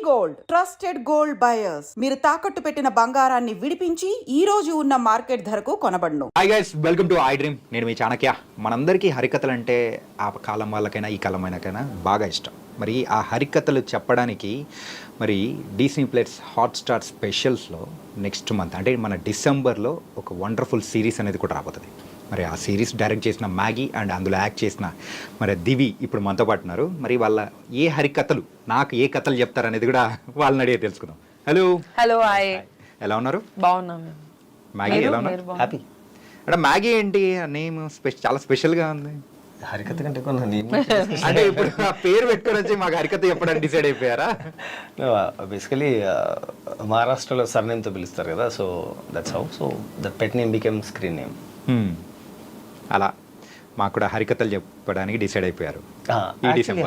Gold trusted gold buyers మీరు తాకట్టు పెట్టిన బంగారాన్ని విడిపించి ఈ రోజు ఉన్న మార్కెట్ ధరకు కొనబడును. Hi guys, welcome to I dream. నేను మీ చాణక్య. మనందరికీ హరికథలు అంటే ఆ కాలం వాళ్ళకైనా ఈ కాలం అయినాకైనా బాగా ఇష్టం. మరి ఆ హరికథలు చెప్పడానికి మరి డిస్నీ ప్లస్ హాట్స్టార్ స్పెషల్స్లో నెక్స్ట్ మంత్ అంటే మన డిసెంబర్లో ఒక వండర్ఫుల్ సిరీస్ అనేది కూడా రాబోతుంది. మరి ఆ సిరీస్ డైరెక్ట్ చేసిన మ్యాగీ అండ్ అందులో యాక్ట్ చేసిన మరి దివి ఇప్పుడు మనతో పాటు ఉన్నారు. మరి వాళ్ళ ఏ హరికథలు నాకు ఏ కథలు చెప్తారనేది కూడా వాళ్ళని అడిగే తెలుసుకుందాం. హలో హలో హాయ్, ఎలా ఉన్నారు? బాగున్నాం. మ్యాగీ ఎలా ఉన్నారు? హ్యాపీ. అంటే మ్యాగీ ఏంటి నేమ్ చాలా స్పెషల్గా ఉంది. హరికథ కంటే కొన్న అంటే ఇప్పుడు ఆ పేరు పెట్టుకొని వచ్చి మాకు హరికథ చెప్పడానికి డిసైడ్ అయిపోయారా? బేసికలీ మహారాష్ట్రలో సర్నేమ్తో పిలుస్తారు కదా, so that's how. So that pet name became screen name. అలా మాకు కూడా హరికథలు చెప్పడానికి డిసైడ్ అయిపోయారు.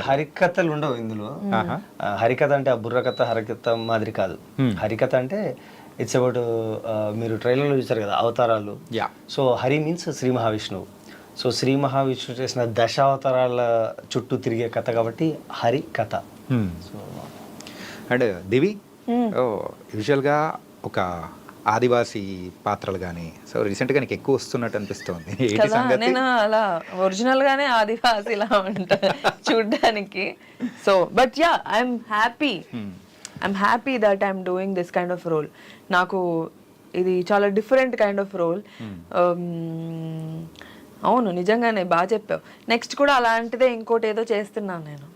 హరికథలు ఉండవు ఇందులో. హరికథ అంటే ఆ బుర్రకథ హరికథ మాదిరి కాదు. హరికథ అంటే ఇట్స్ అబౌట్, మీరు ట్రైలర్లో చూసారు కదా అవతారాలు. సో హరి మీన్స్ శ్రీ మహావిష్ణువు. సో శ్రీ మహావిష్ణువు చేసిన దశావతారాల చుట్టూ తిరిగే కథ కాబట్టి హరి కథ. సో అండ్ దివి యూజువల్గా ఒక ఆదివాసీ పాత్రలు కానీ సో రీసెంట్గా నీకు ఎక్కువ వస్తున్నట్టు అనిపిస్తుంది. నేను అలా ఒరిజినల్ గానే ఆదివాసిలా ఉంటా చూడ్డానికి. So but yeah I'm happy that I'm doing this kind of role. నాకు ఇది చాలా డిఫరెంట్ కైండ్ ఆఫ్ రోల్. అవును, నిజంగానే బాగా చెప్పావు. నెక్స్ట్ కూడా అలాంటిదే ఇంకోటి ఏదో చేస్తున్నాను నేను.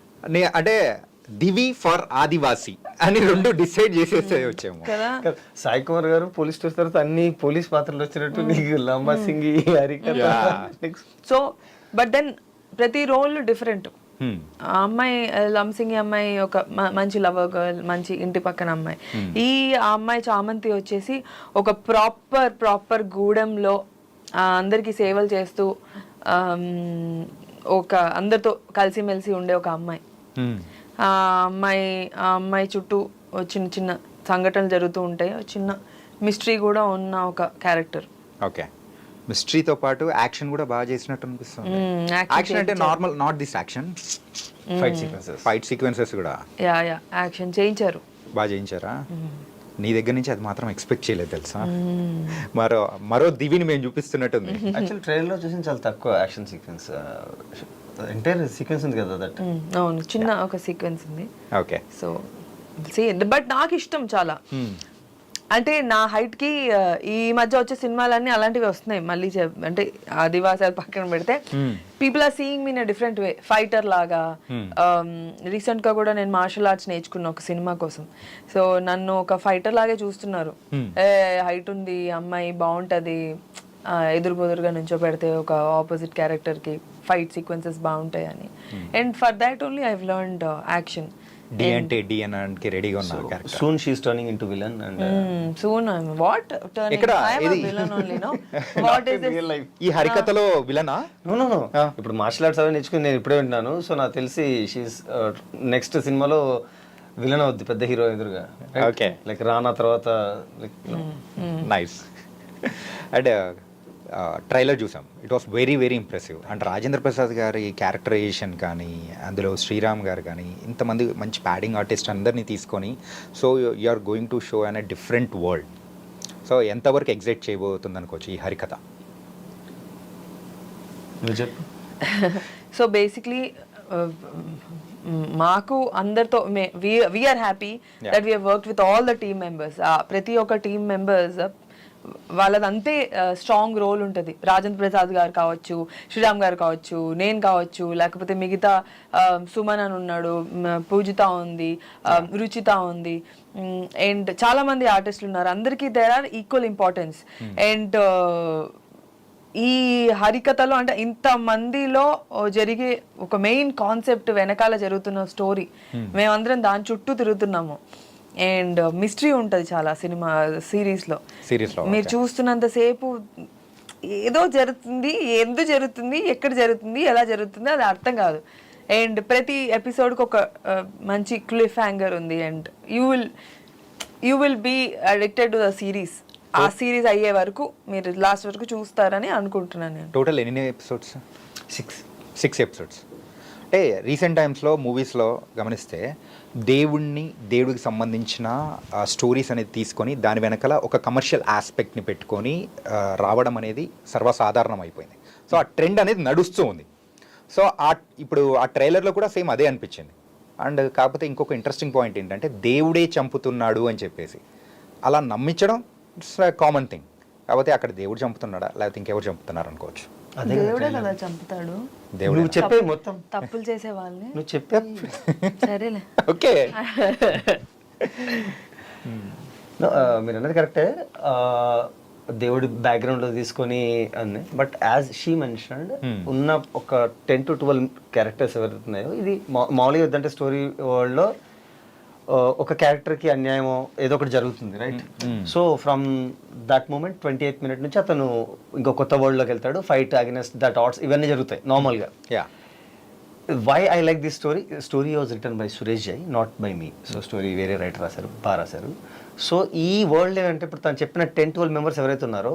అంటే దివి ఫర్ ఆదివాసి అని రెండు డిసైడ్ చేసేస్తే వచ్చాము కదా. సాయి కుమార్ గారు పోలీస్ స్టేషన్ తర్వాత అన్ని పోలీస్ పాత్రలు వచ్చినట్టు నీకు లంబా సింగి హరికథ. సో బట్ దెన్ ప్రతి రోల్ డిఫరెంట్. ఆ అమ్మాయి లంసింగి అమ్మాయి ఒక మంచి లవర్ గర్ల్, మంచి ఇంటి పక్కన అమ్మాయి. ఈ అమ్మాయి చామంతి వచ్చేసి ఒక ప్రాపర్ గూడెంలో అందరికి సేవలు చేస్తూ ఒక అందరితో కలిసిమెలిసి ఉండే ఒక అమ్మాయి. ఆ అమ్మాయి చుట్టూ చిన్న చిన్న సంఘటనలు జరుగుతూ ఉంటాయి. చిన్న మిస్టరీ కూడా ఉన్న ఒక క్యారెక్టర్. ఓకే, మిస్టరీతో పాటు యాక్షన్ కూడా బాగా చేసినట్టు అనిపిస్తుంది. యాక్షన్ అంటే normal, not this action, fight sequences కూడా యా యాక్షన్ చేయించారు, బాగా చేయించారా? నీ దగ్గర నుంచి అది మాత్రం ఎక్స్పెక్ట్ చేయలేదు తెలుసా. మరో దివిని మేము చూపిస్తున్నట్టుంది. యాక్చువల్ ట్రైలర్ లో చూసిన చాలా తక్కువ యాక్షన్ సీక్వెన్స్, ఎంటైర్ సీక్వెన్స్ ఉంది కదా దట్. అవును, చిన్న ఒక సీక్వెన్స్ ఉంది. ఓకే, సో బట్ నాకు ఇష్టం చాలా. అంటే నా హైట్ కి ఈ మధ్య వచ్చే సినిమాలన్నీ అలాంటివి వస్తున్నాయి. మళ్ళీ అంటే ఆదివాసాలు పక్కన పెడితే people are seeing me in different way, fighter లాగా. రీసెంట్ గా కూడా నేను మార్షల్ ఆర్ట్స్ నేర్చుకున్నా ఒక సినిమా కోసం. సో నన్ను ఒక ఫైటర్ లాగే చూస్తున్నారు. హైట్ ఉంది అమ్మాయి, బాగుంటది, ఎదురుబొదురుగా నుంచో పెడితే ఒక ఆపోజిట్ క్యారెక్టర్ కి ఫైట్ సీక్వెన్సెస్ బాగుంటాయి అని. And for that only I learned action. డి అంటే డి అనడానికి రెడీగా ఉన్నారు character. Soon she is turning into villain and soon what turning ఇక్కడ I am villain only no what is this. ఈ హరికథలో విలనా? నో ఇప్పుడు మార్షల్ ఆర్ట్స్ అవి నేర్చుకుని నేను ఇప్పుడే వింటున్నాను. సో నాకు తెలిసి షీ ఇస్ నెక్స్ట్ సినిమాలో విలన్ అవుద్ది పెద్ద హీరో ఎదురుగా. ఓకే, లైక్ రానా తర్వాత నైస్. అండ్ ట్రైలర్ చూసాం, it was very very impressive. And Rajendra Prasad గారి క్యారెక్టరైజేషన్ కానీ, అందులో శ్రీరామ్ గారు కానీ, ఇంతమంది మంచి ప్యాడింగ్ ఆర్టిస్ట్ అందరినీ తీసుకొని so you are going to show on a different world. So ఎంతవరకు ఎగ్జైట్ చేయబోతుంది అనుకోవచ్చు ఈ హరికథ? సో బేసిక్లీ మాకు అందరితో we're happy that we worked with all the team members. ప్రతి ఒక్క టీమ్ మెంబర్స్ వాళ్ళదంతే స్ట్రాంగ్ రోల్ ఉంటుంది. రాజేంద్ర ప్రసాద్ గారు కావచ్చు, శ్రీరామ్ గారు కావచ్చు, నేను కావచ్చు, లేకపోతే మిగతా సుమన్ అని ఉన్నాడు, పూజిత ఉంది, రుచిత ఉంది, అండ్ చాలా మంది ఆర్టిస్టులు ఉన్నారు. అందరికీ there are equal importance. And ఈ హరికథలో అంటే ఇంత మందిలో జరిగే ఒక మెయిన్ కాన్సెప్ట్ వెనకాల జరుగుతున్న స్టోరీ, మేమందరం దాని చుట్టూ తిరుగుతున్నాము. అండ్ మిస్టరీ ఉంటుంది చాలా సినిమా సిరీస్లో. మీరు చూస్తున్నంతసేపు ఏదో జరుగుతుంది, ఎందుకు జరుగుతుంది, ఎక్కడ జరుగుతుంది, ఎలా జరుగుతుంది అది అర్థం కాదు. అండ్ ప్రతి ఎపిసోడ్కి ఒక మంచి క్లిఫ్ హ్యాంగర్ ఉంది. And you will be addicted to the series. ఆ సిరీస్ అయ్యే వరకు మీరు లాస్ట్ వరకు చూస్తారని అనుకుంటున్నాను నేను. టోటల్ ఎన్ని ఎపిసోడ్స్? 6 ఎపిసోడ్స్. అంటే రీసెంట్ టైమ్స్లో మూవీస్లో గమనిస్తే దేవుడికి సంబంధించిన స్టోరీస్ అనేది తీసుకొని దాని వెనకాల ఒక కమర్షియల్ ఆస్పెక్ట్ని పెట్టుకొని రావడం అనేది సర్వసాధారణం అయిపోయింది. సో ఆ ట్రెండ్ అనేది నడుస్తూ ఉంది. సో ఇప్పుడు ఆ ట్రైలర్లో కూడా సేమ్ అదే అనిపించింది. అండ్ కాకపోతే ఇంకొక ఇంట్రెస్టింగ్ పాయింట్ ఏంటంటే దేవుడే చంపుతున్నాడు అని చెప్పేసి అలా నమ్మించడం ఇట్స్ కామన్ థింగ్. కాకపోతే అక్కడ దేవుడు చంపుతున్నాడా లేకపోతే ఇంకెవరు చంపుతున్నారు అనుకోవచ్చు. దేవుడే కదా చంపుతాడు, దేవుడు నువ్వు చెప్పే మొత్తం తప్పులు చేసే వాళ్ళని. నువ్వు చెప్పే సరేలే. ఓకే. మీరు అన్నది కరెక్టే, దేవుడి బ్యాక్గ్రౌండ్లో తీసుకొని అన్నీ. బట్ యాజ్ షీ మెన్షన్డ్ ఉన్న ఒక 10 to 12 క్యారెక్టర్స్ ఎవరైతే ఉన్నాయో, ఇది మామూలుగా ఏంటంటే స్టోరీ వరల్డ్లో ఒక క్యారెక్టర్కి అన్యాయం ఏదో ఒకటి జరుగుతుంది, right? So from that moment 28th minute నుంచి అతను ఇంకో కొత్త వరల్డ్లోకి వెళ్తాడు, ఫైట్ అగెన్స్ట్ దట్ ఆర్ట్స్ ఇవన్నీ జరుగుతాయి నార్మల్గా. Yeah. Why I like this story was written by Suresh Jai, not by me. So story వేరే రైటర్ రాశారు, బాగా రాశారు. సో ఈ వరల్డ్ ఏంటంటే ఇప్పుడు తను చెప్పిన 10-12 మెంబర్స్ ఎవరైతే ఉన్నారో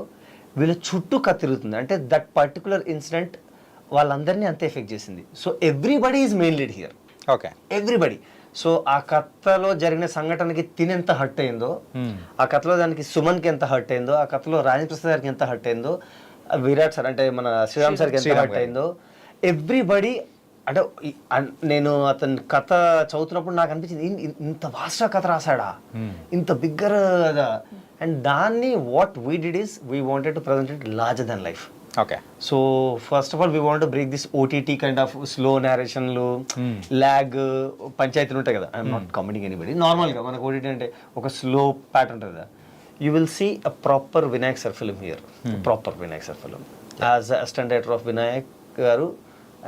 వీళ్ళ చుట్టూ కథ తిరుగుతుంది. అంటే దట్ పర్టికులర్ ఇన్సిడెంట్ వాళ్ళందరినీ అంతే ఎఫెక్ట్ చేసింది. So everybody is main lead here, okay, everybody. So ఆ కథలో జరిగిన సంఘటనకి తినెంత హర్ట్ అయిందో, ఆ కథలో దానికి సుమన్కి ఎంత హర్ట్ అయిందో, ఆ కథలో రాజేంద్ర ప్రసాద్ గారికి ఎంత హర్ట్ అయిందో, విరాట్ సార్ అంటే మన శ్రీరామ్ సార్కి ఎంత హర్ట్ అయిందో, ఎవ్రీబడి. అంటే నేను అతని కథ చదువుతున్నప్పుడు నాకు అనిపించింది ఇంత వాస్ట్గా కథ రాశాడా, ఇంత బిగ్గర్. అండ్ దాన్ని what we did is we wanted to present it larger than life. Okay. So first of all we want break this OTT kind of slow నేరేషన్లు, ల్యాగ్, పంచాయతీలు ఉంటాయి కదా. I'm not commenting anybody. నార్మల్గా మనకు OTT అంటే ఒక slow pattern ఉంటుంది కదా. You will see a proper Vinayak sir film here, proper Vinayak sir film. As assistant director of Vinayak garu,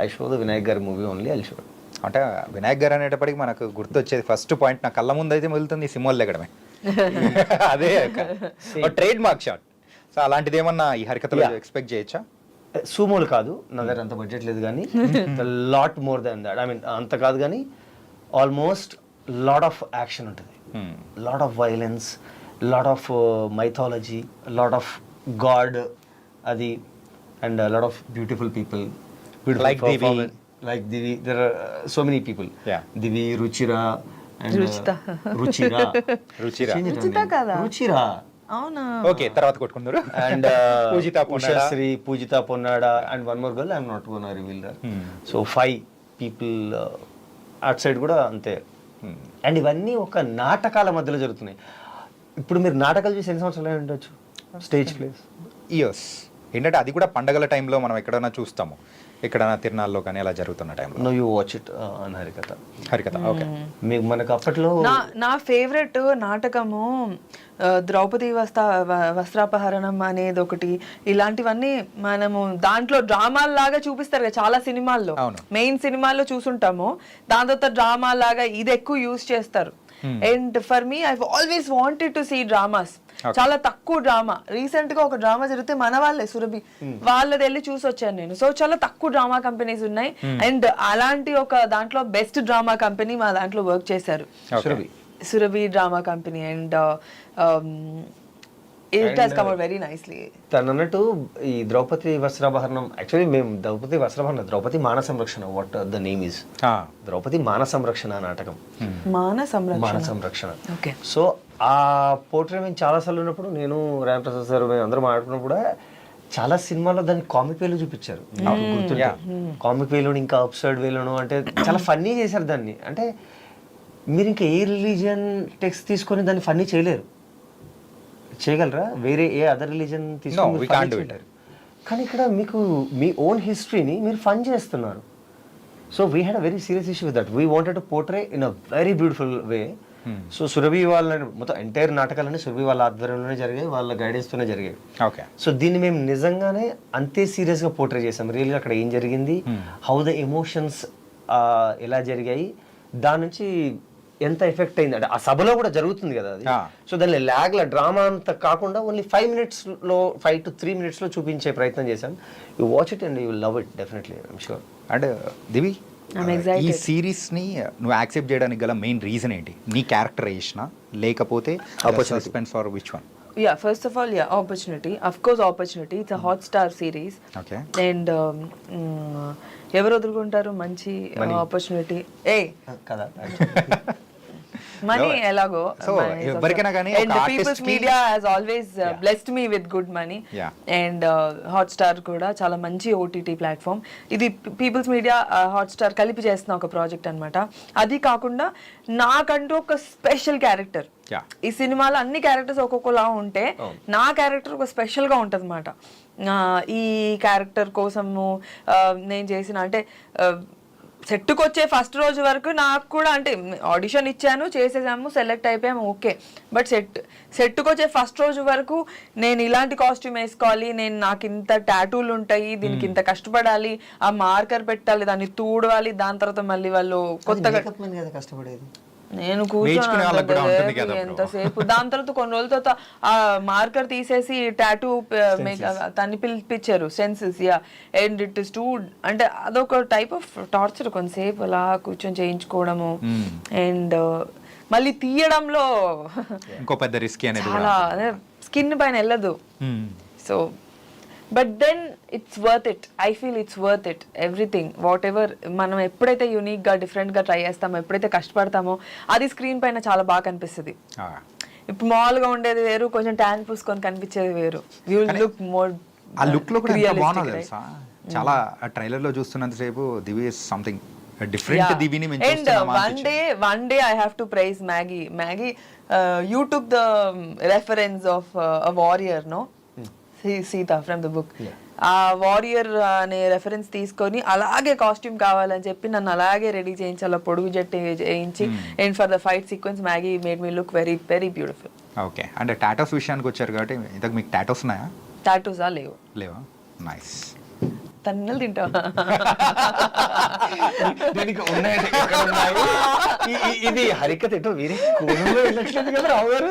I show the Vinayak గారి మూవీ ఓన్లీ, ఐ షో. అంటే వినాయక్ గారు అనేటప్పటికి మనకు గుర్తొచ్చేది ఫస్ట్ పాయింట్ నా కళ్ళ ముందు అయితే మొదలుతుంది సినిమాలు దిగడమే. అదే ట్రేడ్ మార్క్ షాట్. సో అలాంటిది ఏమన్నా ఈ హరికథలో ఎక్స్పెక్ట్ చేయొచ్చా? సూమోలు కాదు, నా దగ్గర అంత బడ్జెట్ లేదు, కానీ lot more than that. I mean అంత కాదు, కానీ ఆల్మోస్ట్ లాట్ ఆఫ్ యాక్షన్ ఉంటుంది, lot of violence, lot of mythology, lot of god అది, and lot of beautiful people. Like Divi. Like Divi, there are so many people. Yeah. Divi, Ruchira, and Ruchita. Ruchira. Ruchita kada? Ruchira. అవునా? Okay, తర్వాత కొట్టుకుందరు. And Pujita Ponnada. Ushasri, Pujita Ponnada, and one more girl. I'm not gonna reveal her. So 5 people outside కూడా అంతే. And ఇవన్నీ ఒక నాటకాల మధ్యలో జరుగుతున్నాయి. ఇప్పుడు మీరు నాటకాలు చూసి ఎన్ని సంవత్సరాలు ఉండొచ్చు? Stage place years. ఏంటంటే అది కూడా పండగల టైంలో మనం ఎక్కడైనా చూస్తాము, ఎక్కడైనా తిరునాళ్ళలో కానీ అలా జరుగుతున్న టైంలో. No you watch it on Harikatha. Harikatha, okay. మీకు మనకు అప్పట్లో నా ఫేవరెట్ నాటకము ద్రౌపది వస్త్రాపహరణం అనేది ఒకటి. ఇలాంటివన్నీ మనము దాంట్లో డ్రామాల్లాగా చూపిస్తారు కదా చాలా సినిమాల్లో, మెయిన్ సినిమాల్లో చూసుంటాము. దాని తర్వాత డ్రామాలాగా ఇది ఎక్కువ యూజ్ చేస్తారు. And for me I always wanted to see dramas. చాలా తక్కువ డ్రామా. రీసెంట్ గా ఒక డ్రామా జరిగితే మన వాళ్ళే సురభి వాళ్ళది వెళ్ళి చూసి వచ్చాను నేను. సో చాలా తక్కువ డ్రామా కంపెనీస్ ఉన్నాయి, అండ్ అలాంటి ఒక దాంట్లో బెస్ట్ డ్రామా కంపెనీ మా దాంట్లో వర్క్ చేశారు, Surabhi drama company. And it has come out very nicely. తను అన్నట్టు ఈ ద్రౌపది వస్త్రాపహరణం, యాక్చువల్లీ మేము Draupadi Mana Samrakshana, what the name is, Draupadi Mana Samrakshana నాటకం. మాన సంరక్షణ. సో ఆ పోర్ట్రే మేము చాలాసార్లు ఉన్నప్పుడు, నేను రామప్రసాద్ సార్ మేము అందరూ మాట్లాడుకున్నప్పుడు చాలా సినిమాల్లో దాన్ని కామిక్ వేలో చూపించారు. గుర్తుంటే కామిక్ వేలోను, ఇంకా అప్సర్డ్ వేలోను, అంటే చాలా ఫన్నీ చేశారు దాన్ని. అంటే మీరు ఇంకా ఏ రిలీజియన్ టెక్స్ట్ తీసుకొని దాన్ని ఫన్నీ చేయగలరా? వేరే ఏ అదర్ రిలీజన్ తీసుకొని కానీ ఇక్కడ మీకు మీ ఓన్ హిస్టరీని మీరు ఫన్ చేస్తున్నారు. So we had a very serious issue with that. We wanted to portray in a very beautiful way. So Surabhi వాళ్ళ మొత్తం ఎంటైర్ నాటకాలన్నీ సురభి వాళ్ళ ఆధ్వర్యంలోనే జరిగాయి, వాళ్ళ గైడెన్స్తోనే జరిగాయి. ఓకే. సో దీన్ని మేము నిజంగానే అంతే సీరియస్గా పోర్ట్రే చేసాం. రియల్గా అక్కడ ఏం జరిగింది, హౌ ద ఎమోషన్స్ ఎలా జరిగాయి, దాని నుంచి ఎంత ఎఫెక్ట్ అయింది. అంటే ఆ సభలో కూడా జరుగుతుంది కదా అది. సో దాన్ని ల్యాగ్ల డ్రామా అంతా కాకుండా ఓన్లీ 5 to 3 minutes లో చూపించే ప్రయత్నం చేశాం. You watch it and you will love it definitely, I'm sure. And Divi, ఈ సిరీస్ని నువ్వు యాక్సెప్ట్ చేయడానికి గల మెయిన్ రీజన్ ఏంటి? నీ క్యారెక్టరైజేషన్ లేకపోతే suspense or which one? Yeah, first of all, yeah, opportunity. Of course, opportunity. It's a Hotstar series. Okay And ఎవరు వదులుకుంటారు మంచి ఆపర్చునిటీ కదా మనీ ఎలాగో So, ఎవరికైనా కానీ ఒక అండ్ artist పీపుల్స్ కి- media has always blessed me with good money Yeah. And Hotstar కూడా చాలా మంచి ఓటీటీ ప్లాట్ఫామ్. ఇది పీపుల్స్ మీడియా హాట్స్టార్ కలిపి చేస్తున్న ఒక ప్రాజెక్ట్ అన్నమాట. అది కాకుండా నాకంటూ ఒక స్పెషల్ క్యారెక్టర్. Yeah. ఈ సినిమాలో అన్ని క్యారెక్టర్స్ ఒక్కొక్కలా ఉంటే నా క్యారెక్టర్ ఒక స్పెషల్ గా ఉంటది అనమాట. ఈ క్యారెక్టర్ కోసము నేను చేసిన అంటే సెట్కి వచ్చే ఫస్ట్ రోజు వరకు నాకు కూడా అంటే ఆడిషన్ ఇచ్చాను, చేసేసాము, సెలెక్ట్ అయిపోయాము, ఓకే. బట్ సెట్కి వచ్చే ఫస్ట్ రోజు వరకు నేను ఇలాంటి కాస్ట్యూమ్ వేసుకోవాలి, నాకు ఇంత టాటూలు ఉంటాయి, దీనికి ఇంత కష్టపడాలి, ఆ మార్కర్ పెట్టాలి, దాన్ని తూడవాలి, దాని తర్వాత మళ్ళీ వాళ్ళు కొత్తగా కష్టపడేది నేను నేర్చుకునే వాళ్ళకి కూడా ఉంటుంది కదా కూర్చొని bro. ఎంతసేపు దాని తర్వాత కొన్ని రోజుల తర్వాత ఆ మార్కర్ తీసేసి టాటూ తన్ని పిలిపించారు senses. Yeah and it is too అంటే అదొక టైప్ ఆఫ్ టార్చర్. కొంతసేపు అలా కూర్చొని చేయించుకోవడము అండ్ మళ్ళీ తీయడంలో ఇంకో పెద్ద రిస్క్ అనేది చాలా అదే స్కిన్ పైన వెళ్ళదు. So but then it's worth it. I feel it's worth it everything. Whatever మనం ఎప్పుడైతే యూనిక్గా డిఫరెంట్గా ట్రై చేస్తామో, ఎప్పుడైతే కష్టపడతామో అది స్క్రీన్ పైన చాలా బాగా కనిపిస్తుంది. ఇప్పుడు మామూలుగా ఉండేది వేరు, కొంచెం ట్యాన్ పూసుకొని కనిపించేది వేరు. యూ లుక్ మోర్ ఆ లుక్ లో కూడా ఎంత బాగున్నది తెలుసా. చాలా ట్రైలర్ లో చూస్తున్నంతసేపు దివి ఇస్ సంథింగ్ డిఫరెంట్ దివిని మేము and one day I have to praise Maggie. You took the reference of a warrior no Sita from the book. ఆ వారియర్ అనే రెఫరెన్స్ తీసుకొని అలాగే కాస్ట్యూమ్ కావాలని చెప్పి నన్ను అలాగే రెడీ చేయించి అలా పొడుగు జట్టు చేయించి and for the fight sequence Maggi made me look very very beautiful. Okay, అంటే టాటోస్ విషయానికి వచ్చారు కాబట్టి ఇంతకు మీకు టాటోస్ ఉన్నాయా? టాటూసా లేవు. లేవా? నైస్. తన్నలు తింటావా? ఇది హరికథ ఎటో వేరే కోణంలో వెళ్ళట్లేదు కదా రావు గారు.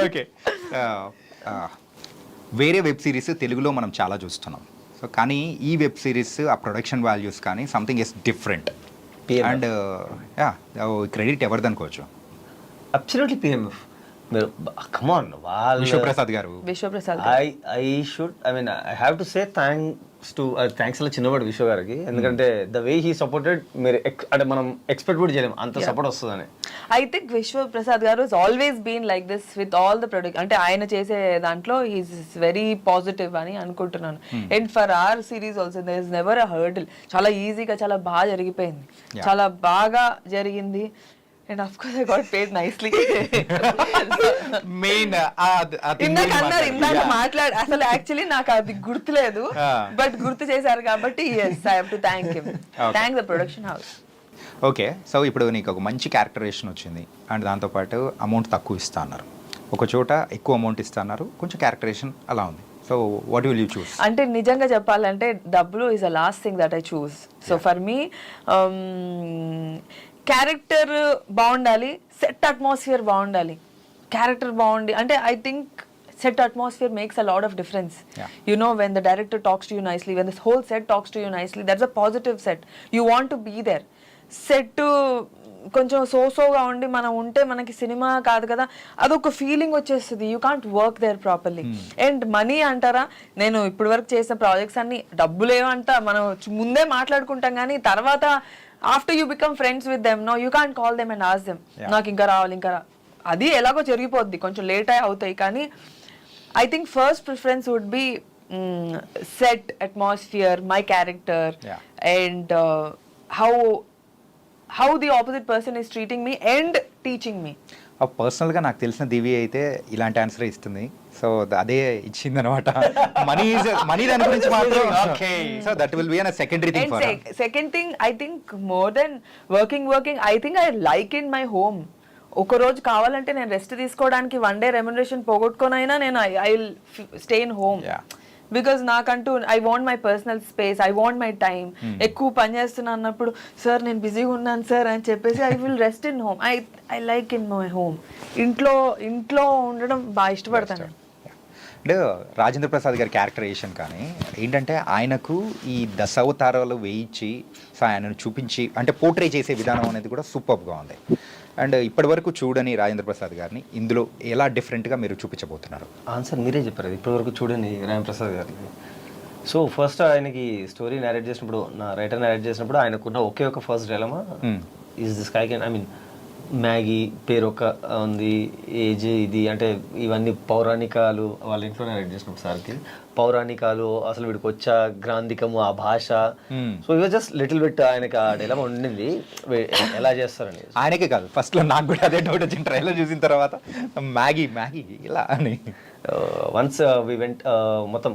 ఓకే, వేరే వెబ్ సిరీస్ తెలుగులో మనం చాలా చూస్తున్నాం. సో కానీ ఈ వెబ్ సిరీస్ ఆ ప్రొడక్షన్ వాల్యూస్ కానీ something is different and credit ఎవరిది అనుకోవచ్చు? Absolutely PMF. మీరు కమాన్ వాళ్ళు విశ్వప్రసాద్ గారు. Vishwaprasad I have to say thanks అలా చిన్నవాడు విశ్వ గారికి. ఎందుకంటే ద వే హీ సపోర్టెడ్ మీరు అంటే మనం ఎక్స్పెక్ట్ కూడా చేయలేము అంత సపోర్ట్ వస్తుందని. ఐ థింక్ విశ్వప్రసాద్ గారు always been like this with all the product. అంటే ఆయన చేసే దాంట్లో హీస్ వెరీ పాజిటివ్ అని అనుకుంటున్నాను. And for our series also there is never a hurdle. చాలా ఈజీగా చాలా బాగా జరిగిపోయింది, చాలా బాగా జరిగింది. And of course I got paid nicely. Main ఇందాక మాట్లాడు అసలు యాక్చువల్లీ నాకు అది గుర్తులేదు, బట్ గుర్తు చేశారు కాబట్టి yes I have to thank him. Thank the production house. Okay, so ఇప్పుడు నీకు ఒక మంచి క్యారెక్టరేషన్ వచ్చింది అండ్ దాంతోపాటు అమౌంట్ తక్కువ ఇస్తా అన్నారు, ఒక చోట ఎక్కువ అమౌంట్ ఇస్తా అన్నారు, కొంచెం క్యారెక్టరేషన్ అలా ఉంది. So what will you choose? అంటే నిజంగా చెప్పాలంటే డబ్బులు is the last thing that I choose. So for me character బాగుండాలి, సెట్ అట్మాస్ఫియర్ బాగుండాలి. క్యారెక్టర్ బాగుండి అంటే I think set atmosphere makes a lot of difference. Yeah. You know, when the director talks to you nicely, when this whole set talks to you nicely, that's a positive set. You want to be there. Set కొంచెం సోసోగా ఉండి మనం ఉంటే మనకి cinema కాదు కదా, అదొక feeling వచ్చేస్తుంది. You can't work there properly. And money అంటారా, నేను ఇప్పటి వరకు చేసిన ప్రాజెక్ట్స్ అన్ని డబ్బులేమంట మనం ముందే మాట్లాడుకుంటాం, కానీ తర్వాత after you become friends with them no you can't call them and ask them నాకు ఇంకా రావాలి ఇంకా అది ఎలాగో జరిగిపోద్ది, కొంచెం లేట్ అయ్యి అవుతాయి. కానీ I think first preference would be set, atmosphere, my character, and how the opposite person is treating me and teaching me. పర్సనల్గా నాకు తెలిసిన దివి అయితే ఇలాంటి ఆన్సర్ ఇస్తుంది. సో అదే ఇచ్చింది అనమాట. మనీ దాని గురించి మాత్రం okay. So that will be a secondary thing for her. Second thing, I think more than working, I think I like in my home. ఒక రోజు కావాలంటే నేను రెస్ట్ తీసుకోవడానికి వన్ డే రెమ్యునరేషన్ పోగొట్టుకోనైనా నేను I will stay in home. Because నాకంటూ I want my personal space, I want my time. ఎక్కువ పని చేస్తున్నా అన్నప్పుడు సార్ నేను బిజీగా ఉన్నాను సార్ అని చెప్పేసి I will rest in home. I like in my home. ఇంట్లో ఉండడం బాగా ఇష్టపడతాను. అంటే రాజేంద్ర ప్రసాద్ గారి క్యారెక్టరైజేషన్ కానీ ఏంటంటే ఆయనకు ఈ దశావతారాలు వేయించి సో ఆయనను చూపించి అంటే పోర్ట్రే చేసే విధానం అనేది కూడా సూపర్గా ఉంది. అండ్ ఇప్పటి వరకు చూడని రాజేంద్ర ప్రసాద్ గారిని ఇందులో ఎలా డిఫరెంట్గా మీరు చూపించబోతున్నారు? ఆన్సర్ మీరే చెప్పారు, ఇప్పటివరకు చూడండి రామ్ ప్రసాద్ గారిని. సో ఫస్ట్ ఆయనకి స్టోరీ నేరేట్ చేసినప్పుడు, నా రైటర్ నేరేట్ చేసినప్పుడు ఆయనకున్న ఒకే ఒక first dilemma is this sky can, I mean Maggi పేరు ఒక ఉంది, ఏజ్ ఇది, అంటే ఇవన్నీ పౌరాణికాలు వాళ్ళ ఇంట్లో నేరేట్ చేసినప్పుడు సార్కి పౌరాణికాలు, అసలు వీడికి వచ్చా గ్రాంధికము ఆ భాష. సో ఇవి జస్ట్ లిటిల్ బిట్ ఆయనకి ఆ డైలమా ఉండింది ఎలా చేస్తారని. ఆయనకే కాదు, ఫస్ట్లో నాకు కూడా అదే డౌట్ వచ్చింది ట్రైలర్ చూసిన తర్వాత, మ్యాగీ ఇలా అని. వన్స్ వి వెంట్ మొత్తం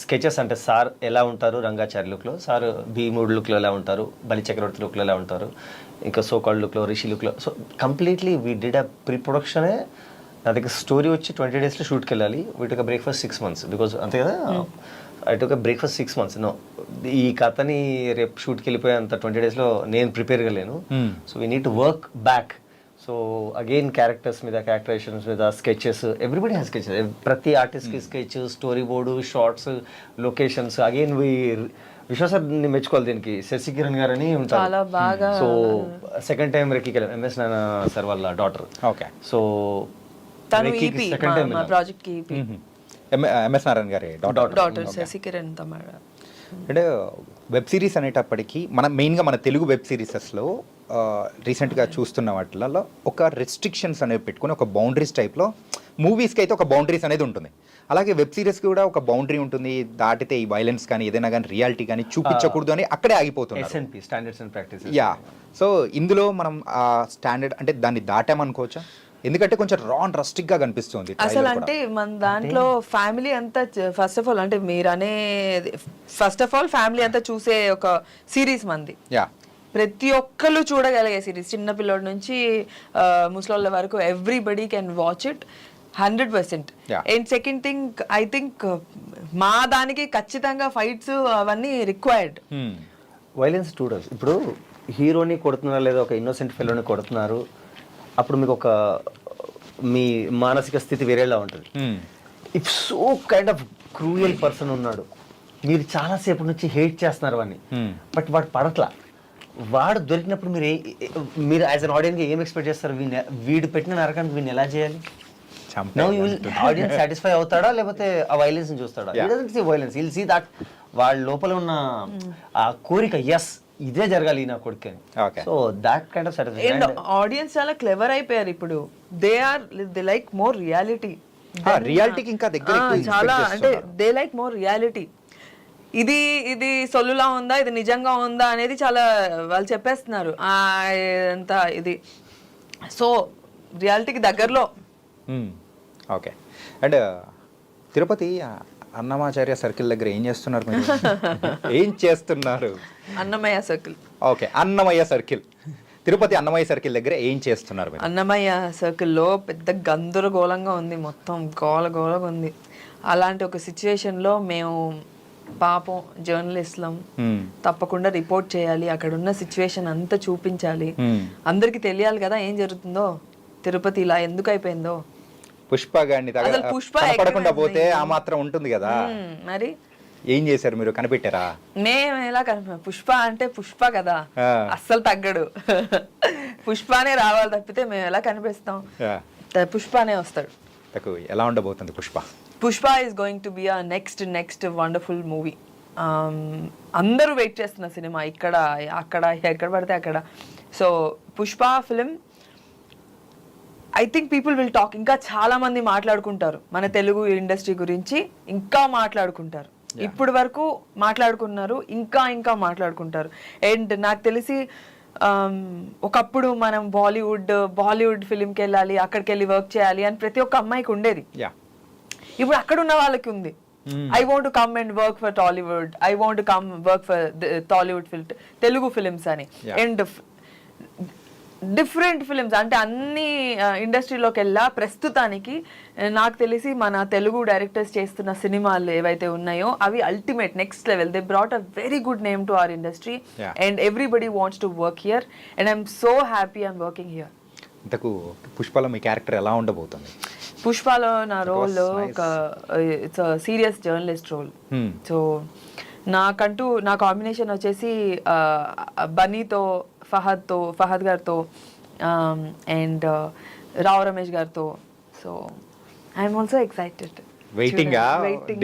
స్కెచెస్, అంటే సార్ ఎలా ఉంటారు రంగాచారి లుక్లో, సార్ భీముడు లుక్లో ఎలా ఉంటారు, బలి చక్రవర్తి లుక్లో ఎలా ఉంటారు, ఇంకా సోకాల్డ్ లుక్లో, రిషి లుక్లో. So completely we did a pre ప్రొడక్షనే. నా దగ్గర స్టోరీ వచ్చి 20 daysలో షూట్కి వెళ్ళాలి. We took breakfast 6 months because అంతే కదా, I took breakfast 6 months. No, ఈ కథని రేపు షూట్కి వెళ్ళిపోయేంత 20 daysలో నేను ప్రిపేర్గా లేను. So we need to work back. So again characters మీద, క్యారెక్టరైజేషన్స్ మీద, స్కెచెస్, ఎవ్రీబడి హ్యాస్ స్కెచెస్, ప్రతి ఆర్టిస్ట్కి sketch, story board, shorts, locations. Again విశ్వాసాన్ని మెచ్చుకోవాలి దీనికి. శశి కిరణ్ గారు అని ఉంటారు, చాలా బాగా. సో సెకండ్ టైం రెక్కి వెళ్ళాం, ఎంఎస్ నాన్న సార్ వాళ్ళ డాటర్. ఓకే. సో తను ఈపీ, మా ప్రాజెక్ట్కి ఈపీ, ఎంఎస్ నారాయణ గారి డాటర్ శశి కిరణ్ తమిళ. అంటే వెబ్ సిరీస్ అనేటప్పటికీ మెయిన్గా మన తెలుగు వెబ్ సిరీసెస్లో రీసెంట్గా చూస్తున్న వాటిలలో ఒక రెస్ట్రిక్షన్స్ అనేవి పెట్టుకుని, ఒక బౌండరీస్ టైప్లో మూవీస్కి అయితే ఒక బౌండరీస్ అనేది ఉంటుంది, అలాగే వెబ్ సిరీస్కి కూడా ఒక బౌండరీ ఉంటుంది. దాటితే ఈ వైలెన్స్ కానీ ఏదైనా కానీ రియాలిటీ కానీ చూపించకూడదు అని అక్కడే ఆగిపోతుంది. S and P, standards and practices. Yeah. So ఇందులో మనం ఆ స్టాండర్డ్ అంటే దాన్ని దాటామనుకోవచ్చా? ఎందుకంటే కొంచెం రా అండ్ రస్టిక్గా కనిపిస్తుంది అసలు. అంటే మన దాంట్లో ఫ్యామిలీ అంతా, ఫస్ట్ ఆఫ్ ఆల్ అంటే మీరు అనే ఫస్ట్ ఆఫ్ ఆల్ ఫ్యామిలీ అంతా చూసే ఒక సిరీస్ మంది. యా. ప్రతి ఒక్కళ్ళు చూడగలిగే సిరీస్, చిన్న పిల్లోడి నుంచి ముసలోళ్ళ వరకు everybody can watch it 100%. And second thing, I think మా దానికి ఖచ్చితంగా ఫైట్స్ అవన్నీ రిక్వైర్డ్. వైలెన్స్ చూడదు. ఇప్పుడు హీరోని కొడుతున్నారు లేదా ఒక ఇన్నోసెంట్ ఫెలోని కొడుతున్నారు, అప్పుడు మీకు ఒక మీ మానసిక స్థితి వేరేలా ఉంటుంది. If so kind of cruel person ఉన్నాడు, మీరు చాలాసేపు నుంచి హేట్ చేస్తున్నారు వాడిని, బట్ వాడు పడట్లా, వాడు దొరికినప్పుడు మీరు యాజ్ అన్ ఆడియన్స్ ఏం ఎక్స్పెక్ట్ చేస్తారు? వీడు పెట్టిన నరకానికి వీడిని ఎలా చేయాలి? ఆడియన్స్ సాటిస్ఫై అవుతాడా, లేకపోతే ఆ వైలెన్స్ చూస్తాడా? వైలెన్స్ విల్ సీ దట్ వాళ్ళ లోపల ఉన్న ఆ కోరిక, ఎస్ ఇదే జరగాలి నా కొడుకు అని. So that kind of satisfaction. And audience చాలా క్లెవర్ అయిపోయారు ఇప్పుడు. They like more reality. రియాలిటీకి ఇంకా దగ్గర చాలా, అంటే దే లైక్ మోర్ రియాలిటీ. ఇది సొల్లులా ఉందా, ఇది నిజంగా ఉందా అనేది చాలా వాళ్ళు చెప్పేస్తున్నారు అంతా ఇది. సో రియాలిటీకి దగ్గరలో. Okay. And Tirupati Annamacharya circle దగ్గర ఏం చేస్తున్నారు మీరు? ఏం చేస్తున్నారు? Annamayya circle. Okay, Annamayya circle, Tirupati Annamayya circle దగ్గర ఏం చేస్తున్నారు మీరు? అన్నమయ్య సర్కిల్లో పెద్ద గందరగోళంగా ఉంది, మొత్తం గోలగా ఉంది. అలాంటి ఒక సిచ్యువేషన్లో మేము పాపం జర్నలిస్ట్లం తప్పకుండా రిపోర్ట్ చేయాలి, అక్కడ ఉన్న సిచ్యువేషన్ అంతా చూపించాలి, అందరికి తెలియాలి కదా ఏం జరుగుతుందో, తిరుపతి ఇలా ఎందుకు అయిపోయిందో. పుష్ప గారిని కనపడకుండా పోతే ఆ మాత్రం ఉంటుంది కదా, మరి ఏం చేశారు మీరు? కనిపెట్టారా? మేము ఎలా పుష్ప అంటే పుష్ప కదా, అస్సలు తగ్గడు. పుష్పనే రావాలి తప్పితే మేము ఎలా కనిపిస్తాం? పుష్పనే వస్తాడు. ఎలా ఉండబోతుంది Pushpa? Pushpa is going to be a next wonderful movie. అందరూ వెయిట్ చేస్తున్న సినిమా, ఇక్కడ అక్కడ ఎక్కడ పడితే అక్కడ. So Pushpa film, I think people will talk. ఇంకా చాలా మంది మాట్లాడుకుంటారు మన తెలుగు ఇండస్ట్రీ గురించి, ఇంకా మాట్లాడుకుంటారు. ఇప్పుడు వరకు మాట్లాడుకున్నారు, ఇంకా మాట్లాడుకుంటారు. అండ్ నాకు తెలిసి ఒకప్పుడు మనం బాలీవుడ్ ఫిలింకి వెళ్ళాలి, అక్కడికి వెళ్ళి వర్క్ చేయాలి అని ప్రతి ఒక్క అమ్మాయికి ఉండేది. ఇప్పుడు అక్కడ ఉన్న వాళ్ళకి ఉంది, I want to come and work for Tollywood, I want to come work for Tollywood Telugu films అని. అండ్ డిఫరెంట్ ఫిలిమ్స్ అంటే అన్ని ఇండస్ట్రీలోకి వెళ్ళా. ప్రస్తుతానికి నాకు తెలిసి మన తెలుగు డైరెక్టర్స్ చేస్తున్న సినిమాలు ఏవైతే ఉన్నాయో అవి ultimate next level. They brought a very good name to our industry and everybody wants to work here and I'm so happy I'm working here. ఇంతకు పుష్పలో మీ క్యారెక్టర్ ఎలా ఉండబోతుంది? పుష్పలో నా రోల్ ఒక it's serious journalist role. So నా combination వచ్చేసి బన్నీతో, ఫహద్ గారితో and Rao Ramesh గారితో. So I'm also excited. Waiting ఆ?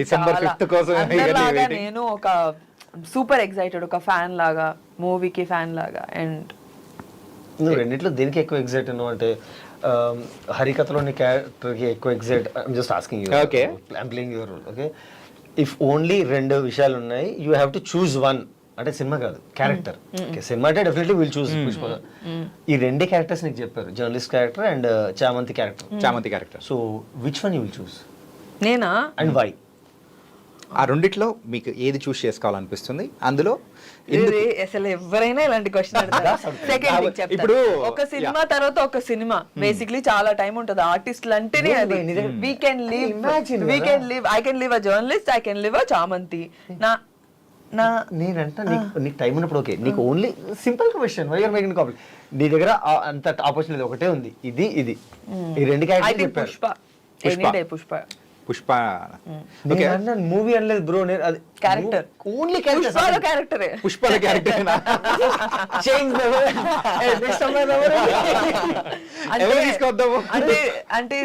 December 5th కోసం అందరిలాగా నేను ఒక సూపర్ ఎక్సైటెడ్, ఒక ఫ్యాన్ లాగా, మూవీకి ఫ్యాన్ లాగా. అండ్ నువ్వు రెండిట్లో దేనికి ఎక్కువ ఎగ్జైట్ ఉన్నావు అంటే హరికథలోని క్యారెక్టర్కి ఎక్కువ excite? I'm just asking you. Okay. I'm playing your role. Okay, if only 2 విషయాలు ఉన్నాయి, you have to choose one. అంటే సినిమా కాదు, క్యారెక్టర్. సినిమా అంటే డెఫినెట్లీ విల్ చూస్ పుష్ప. ఈ 2 క్యారెక్టర్స్ నీకు చెప్పారు, journalist character and Chamanthi character. So which one you will choose నేనా? And why? ఆ రెండిట్లో మీకు ఏది చూస్ చేసుకోవాలనిపిస్తుంది? అందులో అసలు ఎవరైనా ఇలాంటి క్వశ్చన్ సెకండ్ ఇప్పుడు ఒక సినిమా తర్వాత ఒక సినిమా బేసిక్లీ చాలా టైం ఉంటది ఆర్టిస్టులు అంటేనే. అది we can live I can live a journalist, I can live a Chamanti. నేనంట నీకు టైం ఉన్నప్పుడు ఓకే, నీకు only simple question, why are making complicate? నీ దగ్గర అంత ఆపర్చునిటీ ఒకటే ఉంది, ఇది ఈ 2 క్యారెక్టర్ చెప్పారు. పుష్ప మూవీ అనలేదు బ్రో, నేను అది క్యారెక్టర్, ఓన్లీ క్యారెక్టరే. పుష్పల క్యారెక్టర్ అంటే